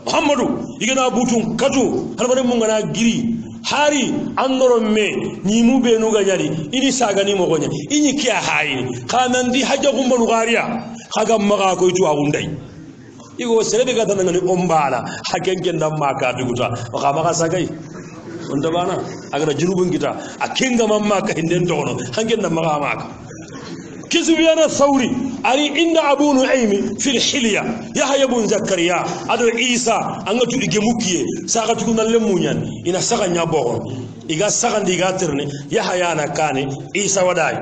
muhammadu igana butun katu halbare mun ngana giri hari andoro me ni mu be no ganyari ini saga ni mo gonya ini kiya hayini kanandi hajja gumbanu gariya haga maga ko itu agundai igo serebe ga tananga ni ombala hakenken dam maka biguta ka maga sagai onda bana agara junubun kita akenga mamma ka hinden tono hanken dam maga maka kisu yana sauri ari inda abu nu'aymi fil hilya yahya ibn zakariya ado isa anga tudi gemukiye saka tukuna lemunyan ina saka nyaboko iga saka ndiga terne yahya na kane isa wadai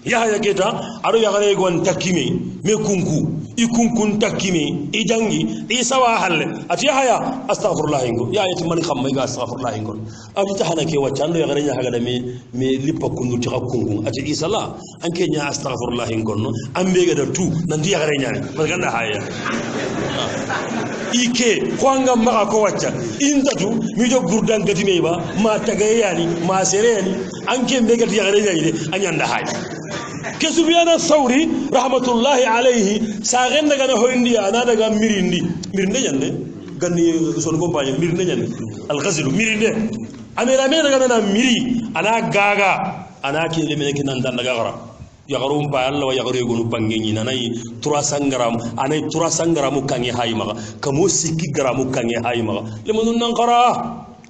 yahya kita aro yagare gon takime me kunku ikunkun takime ijangi isa wa halle ati yahya astaghfirullah ingo ya yati man khamma ga astaghfirullah ingo ati tahana ke wacando yagare nya haga me lippa kundu ti kungu ati isa la anke nya astaghfirullah ingo no ambe ga da tu nan di yagare nya man ganda haya ike kwanga maka ko wacca intatu mi jog gurdan gatime ba ma tagayani ma sereni anke be ga di yagare nya ide anyanda haya كسبيان الثوري رحمة الله عليه ساغن دغنا هوندي انا دغا ميريندي جاندي غني سون كومباني ميريندي جاندي الغزل ميريندي اميرا مي دغنا ميري انا غاغا انا كي لي ميكي نان دان غارا يغروم با الله ويغرو يغنو بانغي ناناي 300 غرام اناي 300 غرام كاني هاي ماغا كمو سيكي غرام كاني هاي ماغا لمن ننقرا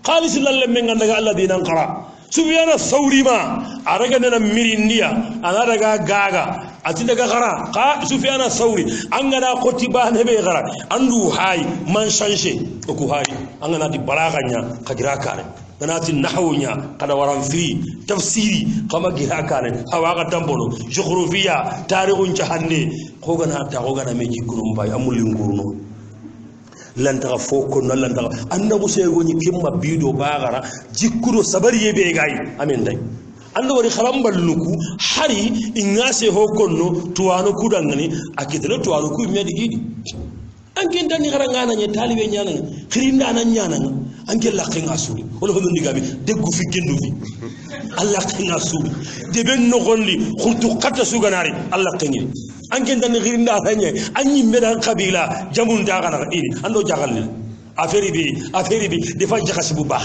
خالص لله من غنغا الذين ننقرا سبيان الثوري ما أرجعنا ميرينديا أنا رجع غاغا أتينا غرا قا سفيان الثوري أنغنا كتبان هبه غرا أندو هاي من شانشي أكو هاي أنغنا دي بلاغانيا كجرا كاره أنا تي نحويا كذا ورام في تفسيري كما جرا كاره هواغا تامبونو جغرافيا تاريخ جهني خوغنا ميجي كرومباي أمولي ngurno lantaka foko no lantaka annabu seygo ni kimma bido bagara jikkudo sabari yebe gay amen day ando wari kharambal nuku hari ingase hokonno tuwano kudangani akitelo tuwano ku medi idi anke ndani garangana nye talibe nyana khirinda nan nyana anke laqin asuri wala hono ndigabi deggu fi gendu fi allah qin asuri de ben no golli khurtu qatta suganari allah qini anke ndani khirinda hanye anyi medan qabila jamun dagana ini ando jagalni affaire bi defa jaxasi bu bax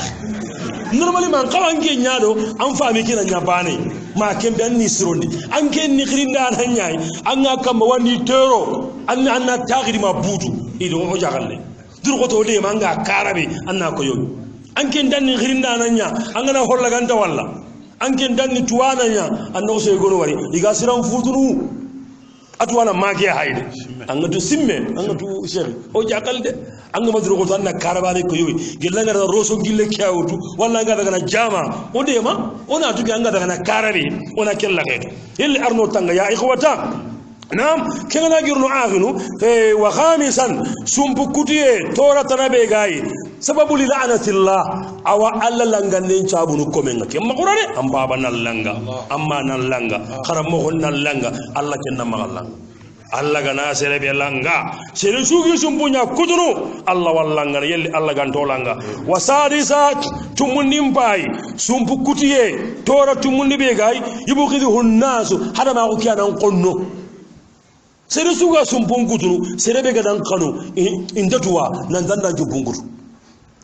normalement qawange nyaado am fami kina nyabane ma kembe anni sirondi anke ni khirinda hanyai anga kam wani tero anna tagiri ma budu ido o jagalle dur ko to le manga karabe anna ko yobi anke danni khirinda nanya angana holla ganta walla anke danni tuwana nya anno so gono wari diga siram futunu atwana mage hayde anga to simme anga to cheikh o jagalde anga madru ko tanna karabane ko yobi gellanga da roso gille kyawtu walla nga daga na jama o dema ona tugi anga daga na karabe ona kella kede yel arno tanga ya ikhwata نعم كنا نجرن آخنو وخامسا سمبكتيه تورا تنابي غاي سبب لعنة الله أو ألا لنغان دين شابونو كومنغا كما قراني أم بابا نالنغا أما نالنغا خرموه نالنغا الله كنا مغالنغا Allah gana serebe langa sere sugi sumbunya kudunu Allah wallanga yelli Allah ganto langa wasadisa tumundi mbai sumbu kutiye tora tumundi be gay yibukhidu hunnasu hada ma ko kiana qonno sere suga sumbun kudunu serebe gadan kanu indatuwa nan danda jumbun kudu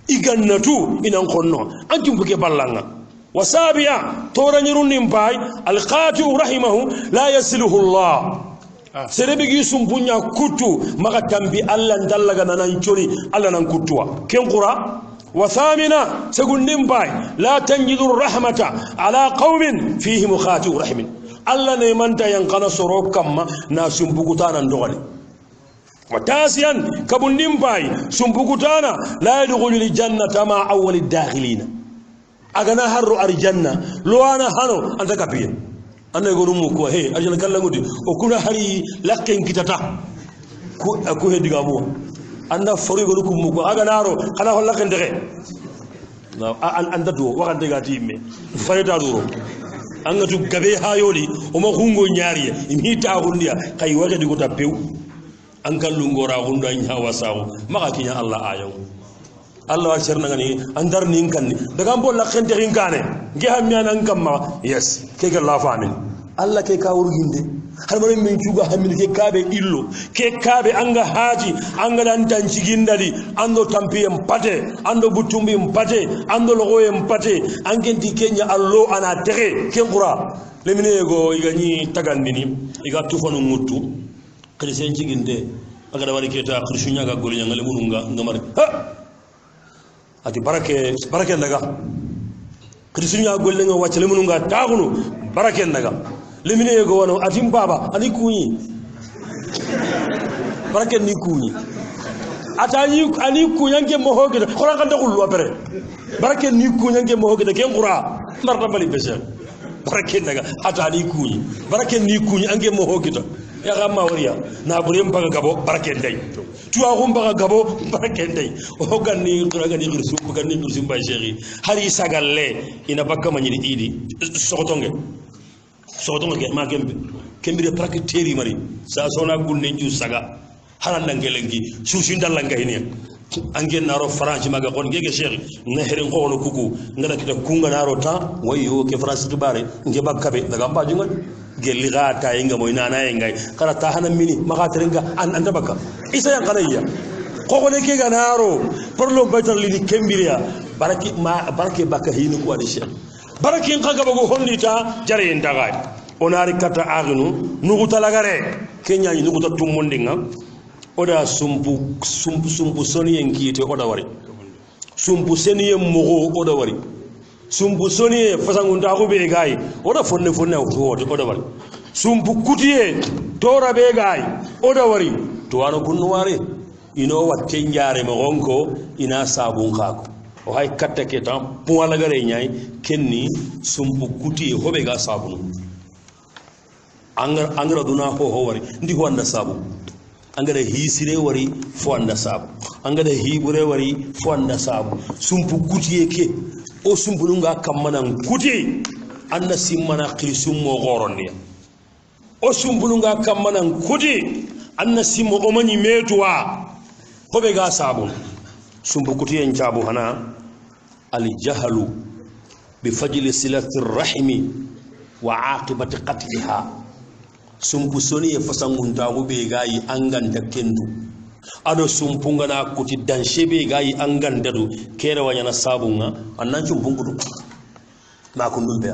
igannatu inan qonno anjumbuke ballanga wasabiya tora nyirundi mbai alqati rahimahu la yasiluhu Allah serebigi sumpunya kutu maka tambi Allah ndallaga nanan chori Allah nan kutuwa ken qura wa thamina segundin bay la tanjidu rahmata ala qaumin fihi mukhati rahmin Allah ne manta yankana soro kamma na sumpugutana ndogale wa tasiyan kabundin bay sumpugutana la yadkhulul jannata ma awwalid dakhilina agana harru arjanna luwana hano anta kapiye anda go rumu ko he arjana kala ngudi o kuna hari lakken kitata ku he diga mo anda fori go rukum ko aga naro kana ho lakken dege na anda do wakante ga timme fareta duro anga tu gabe hayoli o ma hungo nyaari imi ta hundiya kay wake digo tapew an kallu ngora hunda nya wasawo maka kinya Allah ayo Allah wa sharna ngani andar nin kan daga mbo la khente rinkane nge hammiana ngamma yes ke ga la famin Allah ke ka wurginde har bare min cuga hammin ke kabe illo ke kabe anga haji anga dan tan cigindali ando tampiyem pate ando butumbi pate ando logoyem pate angenti kenya allo ana tere ken qura lemine go igani tagandini iga tufanu mutu kadi sen ciginde aga da wari keta khrishunya ga golinya ngale mununga ngamar ha ati barake ndaga krisunya golle nga wacce lemunu nga taxunu barake ndaga lemine yego wono atim baba ani kuñi barake ni kuñi atani ani kuñange mo hogida xora ka daxul après barake ni kuñange mo hogida ken qura marta bali bese barake ndaga atani kuñi barake ni kuñi ange mo hogida ya gamma wariya na burem baga gabo barake ndey tuwa gumba gabo barake ndey o ganni quragani girsum ganni girsum bay cheikhi hari sagalle ina bakka manyidi idi sokotonge ma gembe kembire barake teri mari sa sona gunne ju saga haranda ngelengi sushi ndalla ngayni angen naro france maga kon gege cheikhi na heren ko no kuku ngada kita kunga naro ta wayo ke france tubare nge bakkabe daga mbaju ngal gelli gata inga moy nana ingay kala ta hanan mini maka terenga an tabaka isa yan kanayya ko ko ne ke ganaro porlo baytar li kembiria baraki baka hinu ko adisha baraki ngaga bago hondita jare ndagay onari kata agnu nuguta lagare kenya ni nuguta tumundinga oda sumpu soni enkite oda wari sumpu seni mogo oda wari sumpu soni fasangunda ko be gay oda fonne oda wari sumpu kutiye tora be gay oda wari to wano kunno ware ino watte njaare mo gonko ina sabun khako o hay katta ke tam puala gare nyai kenni sumpu kutiye hobe ga sabun angra duna ho wari ndi ho anda sabu angada hisire wari fo anda sabu angada hibure wari fo anda sabu sumpu kutiye ke o sumbulunga kammanan kuti anna simmana qisum mo gorondiya o sumbulunga kammanan kuti anna simmo o mani metuwa hobe ga sabun sumbu kuti en jabu hana al jahlu bi fajli silati rahimi wa aqibati qatliha sumbu soni e fasangunta go be gayi anganda kendu ado sumpunga na kuti danshebe gayi anganda do kere wanyana sabunga annan sumbungudu ma kundul be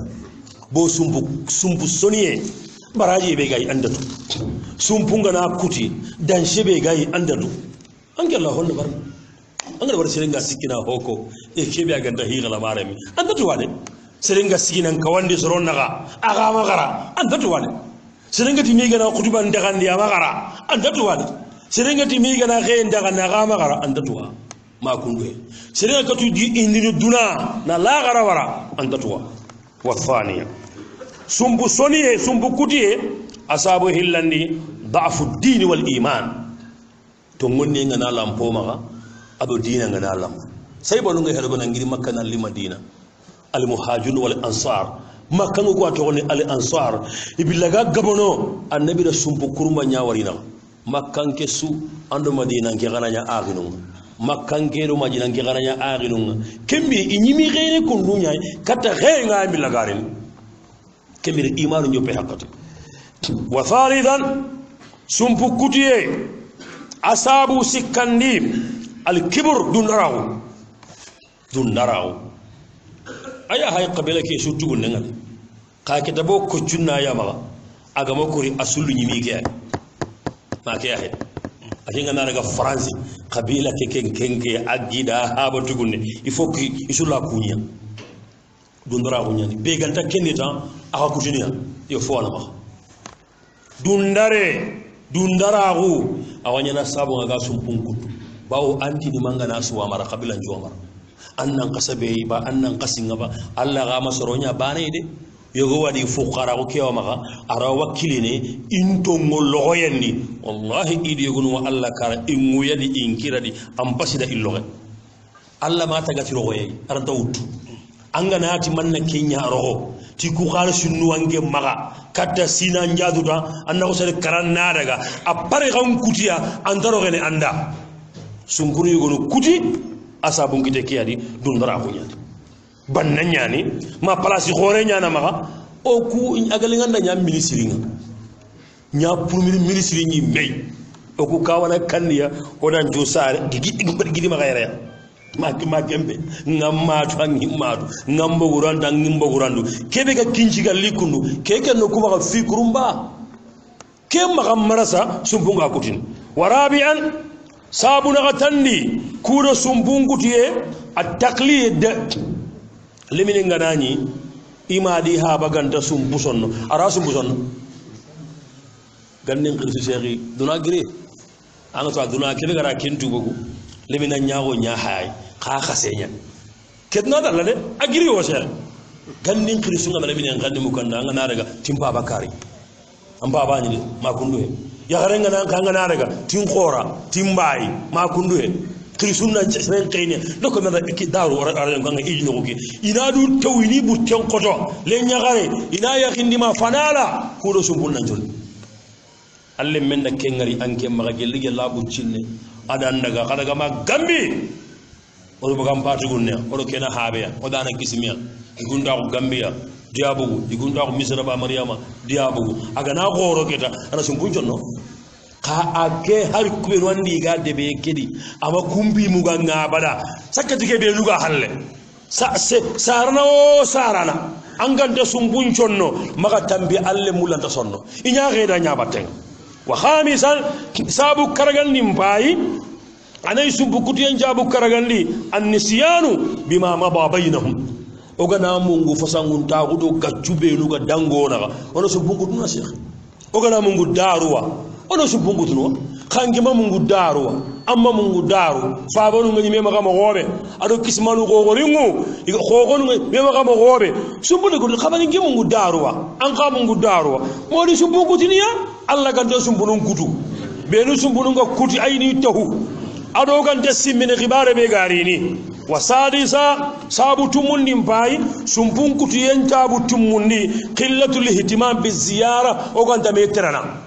bo sumbu soniye baraji be gayi andatu sumpunga na kuti danshebe gayi andadu angela honno bar angela bar serenga sikina hoko e kebe aganda hi gala marami andatu wale serenga sikina kawandi soronnaga aga magara andatu wale serenga timiga na kutuban dagandi amagara andatu wale serenga timiga na khe ndaga na ga magara andatu ma kunwe serenga katu di indinu duna na la gara wara andatu wa thaniya sumbu soniye sumbu kutiye asabu hillandi da'fu ad-din wal iman to ngonni ngana lampo maga ado dina ngana lampo sai bonu ngai hado na ngiri makka na li madina al muhajirun wal ansar makkan ko atoni al ansar ibillaga gabono annabi da sumpu kurma nyawarina makkan ke su ando madina ke gananya aginu makkan ke do madina ke gananya aginu kembi inyimi gene kundunya kata genga billaga ren kembi imanu nyope hakati wa thalithan sumpu kutiye asabu sikandi al kibr dundaraw aya hay qabila ke surtu gunengal ka ke dabo ko junna ya maga aga makuri asulu nyimi ke ma ke ya he akinga na daga france qabila ke kenke agida haba tugunne il faut que isula kunya dundaraw nyani be ganta kenita aka kutuniya yo fo na ma dundaraw awanya na sabu ga sumpun kutu bawo anti ni manga na suwa mara qabila njuwa mara annan kasabe ba annan kasinga ba Allah ga masoronya bane de yogo wadi fuqara ko kewa maka ara wakiline into ngollo yanni wallahi idi yogo wa Allah kara ingu yadi inkiradi ambasida illoge Allah ma taga tiro goye ar dawut anga naati manna kenya roho ti ku khal sunu wange maka katta sina njaduda anna ko sare karanna daga apare kan kutiya andaro gene anda sunkuru yogo kuti asabun kite kiyadi dundara ko nyadi banna nyani ma place xore nyana maka o ku agalinga na nyam ministringa nya premier ministre ni mey o ku kawana kanniya odan jo sare gidi ma gayra ma gembe ngamma to ngimmadu ngambo guranda ngimbo gurandu kebe ga kinci gallikundu keke no kuma ga fikrumba kem ma marasa sumbunga kutin warabian sabuna gatandi kudo sumbungutiye at-taqlid limini nganani imadi ha baganta sumbusonno ara sumbusonno gannen khirsu shekhi duna gire anga to duna kebe gara kentu bogu limina nyaago nya hay kha khasenya kedna dalla de agiri wo shekh gannen khirsu ngam limina ngandi mukanda anga na daga timba bakari amba bani de makundu he yagarenga nan kanga na daga tin khora tin bayi ma kundu he krisunna sen kayne doko na ki daru ara nganga ijino ko ki ina du tawini bu ten koto le nyagare ina yakindi ma fanala ko do sumbul nan jol alle men na kengari anke maga gelli gella bu cinne adan daga kada ma gambi o do bagam patu gunne o do kena habe o dana kisimiya igunda ko gambia diabugu igunda ko misra ba maryama diabugu aga na goro keta ana sumbul jonno ka ake har kube wandi ga debe kedi ama kumbi muga ngabada sakati ke be luga halle sarana o sarana angande sumbun chonno maga tambi alle mulanta sonno inya geda nyabaten wa khamisan sabu karagandi mbai anay sumbu kutiyan jabu karagandi annisyanu bima maba bainahum ogana mungu fasangun tagudo gajube luga dangona ono sumbu kutuna sheikh ogana mungu daruwa ono subungu tuno khangima mungu daruwa amma mungu daru fabanu ngani mema kama gobe ado kismanu gogoringu khogonu mema kama gobe sumbulu ko khabani ngi mungu daruwa an ka mungu daruwa modi subungu tiniya alla gande sumbulun kutu benu sumbulun ga kuti ayni tahu ado gande simmine khibare be garini wasadisa sabu tumundi mbai sumbun kutu yenta bu tumundi qillatul ihtimam biziyara o ganda metrana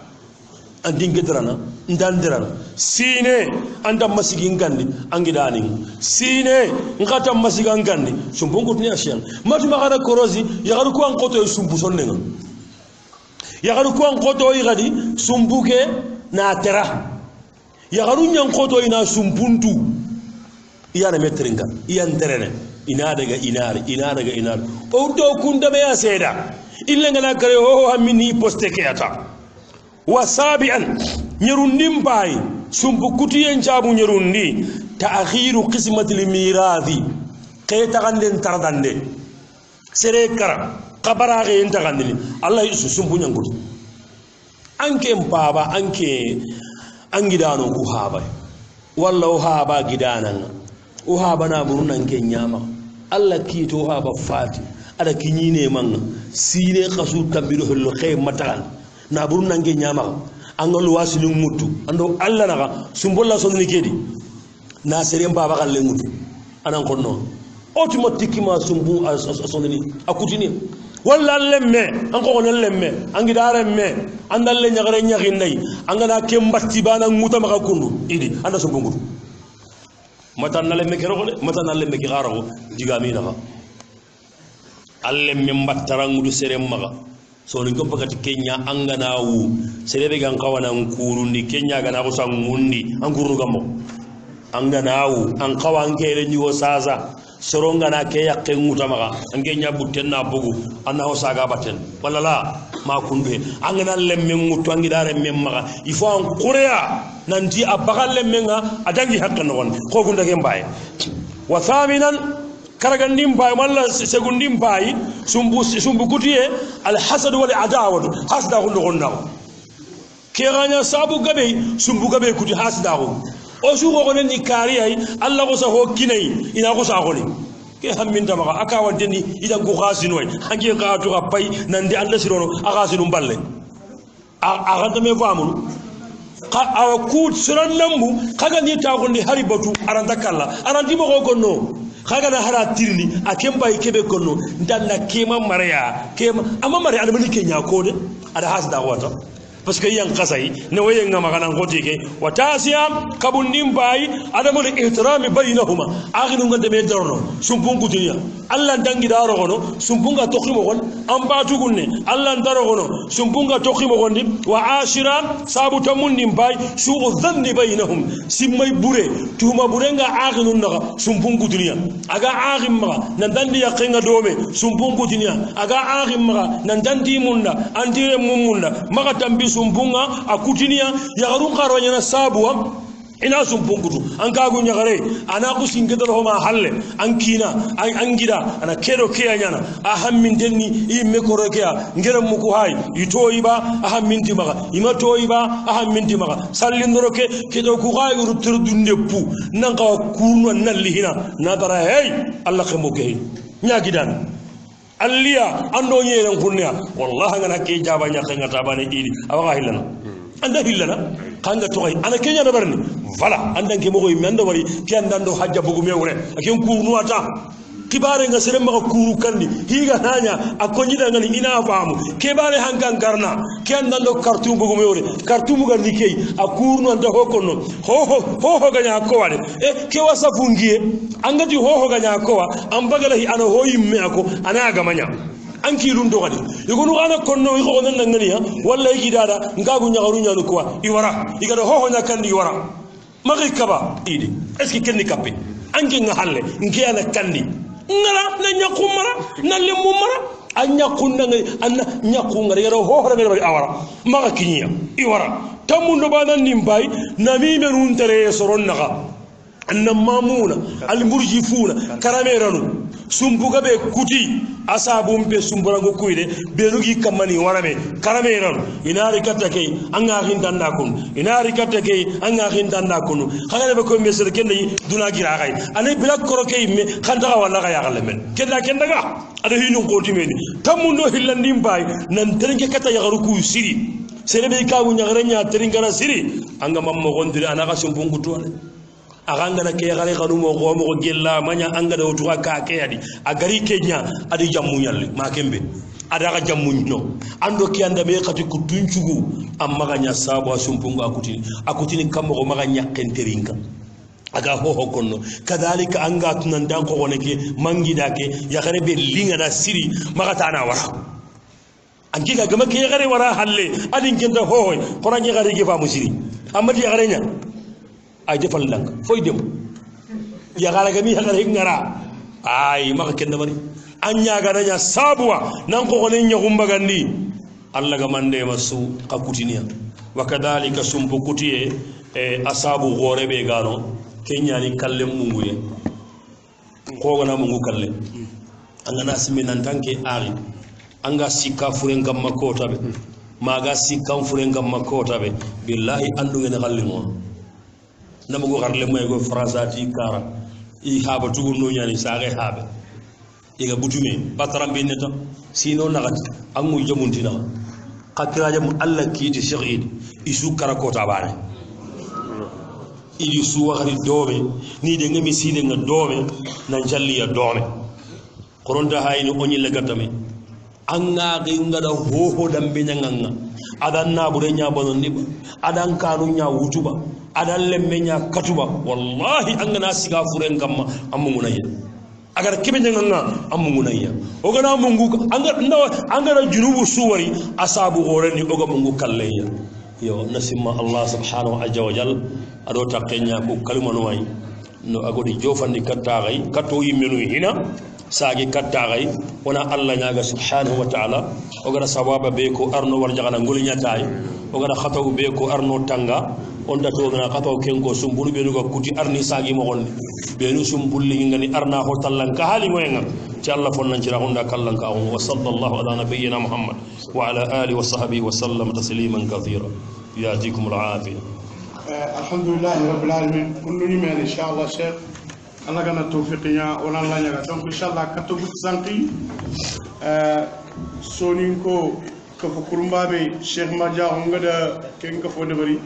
andin gedrana ndandirana sine anda masigin gandi angidani sine ngata masigan gandi sumbungu tni ashian matu magara korozi yagaru ko an qoto sumbu sonnenga yagaru ko an qoto yigadi sumbuke na tera yagaru nyan qoto ina sumbuntu iyana metringa iyan terene ina daga inar o do kunda be aseda illa ngana kare ho hamini poste keata wasabian nyerundim bay sumbu kutiyen jabu nyerundi ta'khiru qismatil mirathi kayta ganden tardande sere kara qabara ge enta gandini allah yusu sumbu nyangul anke mbaba anke angidano ku haba wallahu haba gidanan o haba na burunan ke nyama allah kito haba fati ada kinyine man sine qasu tambiru hul khay matan na burun nange nyama angol wasilun mutu ando alla naga sumbolla sonni kedi na serem baba kalle mutu anan konno automatique ma sumbu sonni akutini walla lemme an ko non lemme an gidare me andal le nyagare nyagin nay an gana kembatti bana nguta maka kundu idi anda so bungudu mata na lemme kero de mata na lemme ki garo digami na allemme mbattara ngudu serem maka so ni gompa kati Kenya angana wu serebe gan kawana nkurundi Kenya gana ko sangundi an kurunu gammo angana wu an kawan kere ni wo saza soronga na ke yakke nguta maka ange nyabutten na bugu anna ho saga batten wala la ma kunbe angana lemme ngutu angi dare memma il faut en korea nanti abagal lemme nga adangi hakka non ko gunda ke mbaye wa thaminan karagandim bay wala segundim bay sumbu kutiye al hasad wal adawa hasda ko ndonna ke ganya sabu gabe sumbu gabe kuti hasda ko o sugo ko ni kari ay Allah ko sa ho kinay ina ko sa ko ni ke hamminta maka aka wadeni idan ko khasino ay hangi ka to pay nandi Allah sirono akasinu balle aga me famulu ka awa ku siran lambu kaga ni ta ko ni haribatu aranda kala arandi mo ko no kaga na hara tirni akemba ikebe kono ndanna kema maria kema amma maria adamani kenya ko de ada hasda wata parce que yan qasay ne waye ngama kana ngoti ke watasiya kabundim bay adamu ihtirami bainahuma akhinu ngande me darno sumpungu tinya Allah dangi daro gono sumpunga tokhimo gon ambatu gunne Allah daro gono sumpunga tokhimo gondi wa ashira sabu tamundim bay su'u dhanni bainahum simmay bure tuma burenga akhinu naga sumpungu tinya aga akhim ma nan dandi yakenga dome sumpungu tinya aga akhim ma nan dandi munda andire mumunda maga tambi sumbunga akutinia yagarun qarwanya na sabuwa ina sumbungutu an kagu nyagare ana ku singedal homa halle an kina an gida ana kedo kiyanyana ahammin denni imme korokeya ngere muku hay itoyiba ahammin timaga imatoyiba ahammin timaga sallindoroke kedo ku hay rutur dundepu nan ka kurno nallihina nadara hey allah khamuke nyagidan alliya ando nyeren kunnya wallahi ngana ke jaba nya kanga tabane idi awaga hilana anda hilana kanga toy ana kenya da barni vala andan ke mogo yimanda wari ke andando hajja bugu mewre aken kurnu ata kibare nga sere maka kuru kandi higa nanya akonyida ngani ina faamu kibare hangan garna ke andando kartum bugu mewre kartum ga nikei akurnu anda hokono ho ganya ko wale ke wasafungie angati ho ganya ko ambagala hi ana hoyimme ako ana gamanya anki lundo gadi yugonu ana konno ko nan ngani ha wallahi gidada ngagu nyagaru nyanu ko iwara igada ho nyakandi iwara magi kaba idi eski kenni kappe anki ngahalle ngiyana kandi ngala na nyakumara na lemumara anya kunna anna nyakungara yaro ho ngara bari awara maga kinya iwara tamundo banan nimbai nami menun tere soronnaga anna mamuna almurjifuna karameranu sumbuga be kuti asabum be sumburango kuide benugi kamani warame karameranu inari katake anga hindanda kun inari katake anga hindanda kun khagale be ko mesere kende duna gira gay ani bilak koroke me khanda wala ga yagalle men kenda ga ada hinu koti meni tamundo hillandi mbay nan terenge kata yagaru ku siri serebe ka gu nyagare nya teringara siri anga mammo gondire anaka sumbungu tuale aganga na ke gare ganu mo go mo gella manya anga do tuwa ka ke adi agari kenya adi jammu nyalle ma kembe ada ga jammu no ando ki anda be khati ku tunchugu amma ga nya sabo sumpungu akutini kammo go maga nyakenteringa aga ho konno kadhalika anga tunan dan ko woneke mangida ke ya gare be linga na siri maga tana wara anki ga gama ke gare wara halle adin kenta ho qur'an ya gare ge fa musiri amma ya gare nya ay defal lang foy dem ya gala gami ya gala ngara ay maka kenda mari anya ga nanya sabwa nan ko gonen nya gumba gandi alla ga mande masu kakutinia wakadhalika sumbu kutiye asabu gore be gano kenya ni kalle munguye ko gona mungu kalle angana simi nan tanke ari anga sika furen gam makota be maga sika furen gam makota be billahi andu ngene galle mo namugo garle moy go françati kara I haba tugu no nyani sare habe iga butume bataram be neta sino nagati angu jamuntina qakira jam alla kiti sheikh isu karakota bane ili su wari dome ni de ngami sine nga dome na jalli ya dome koronta hayni onyi le gatame anga ngada hoho dambe nyanganga adan na bure nya bonon niba adan kanu nya wutuba adan lemme nya katuba wallahi anga na siga furen kamma amunguna yen agar kibe nyanganga amunguna yen ogana mungu anga da junubu suwari asabu gorani oga mungu kalleya yo nasimma Allah subhanahu wa jalla ado taqenya ko kalmanu way no agodi jofandi kattagay katto yimenu hina sagi kattagay wana Allah nyaga subhanahu wa ta'ala ogara sababa be ko arno war jagana ngol nyataay ogara khataw be ko arno tanga on dato ogana khataw kenko sumbulu be nuga kuti arni sagi mo gon be nu sumbulli ngani arna ho tallan ka hali moyenga ci Allah fonnan ci rahunda kallan ka wa sallallahu ala nabiyyina muhammad wa ala alihi wa sahbihi wa sallam tasliman kathira yatikum al-afiyah. Alhamdulillah rabbil alamin kullu niman inshallah sheikh Allah gana tawfiqiya wala la nyaga donc inshallah katobu sanki sonin ko ko kurumba be sheikh maja ngada ken ko fo debari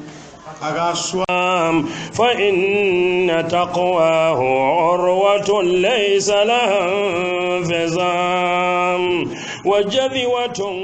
aga swam fa inna taqwahu urwatun laysa laha fizam wa jadhiwatun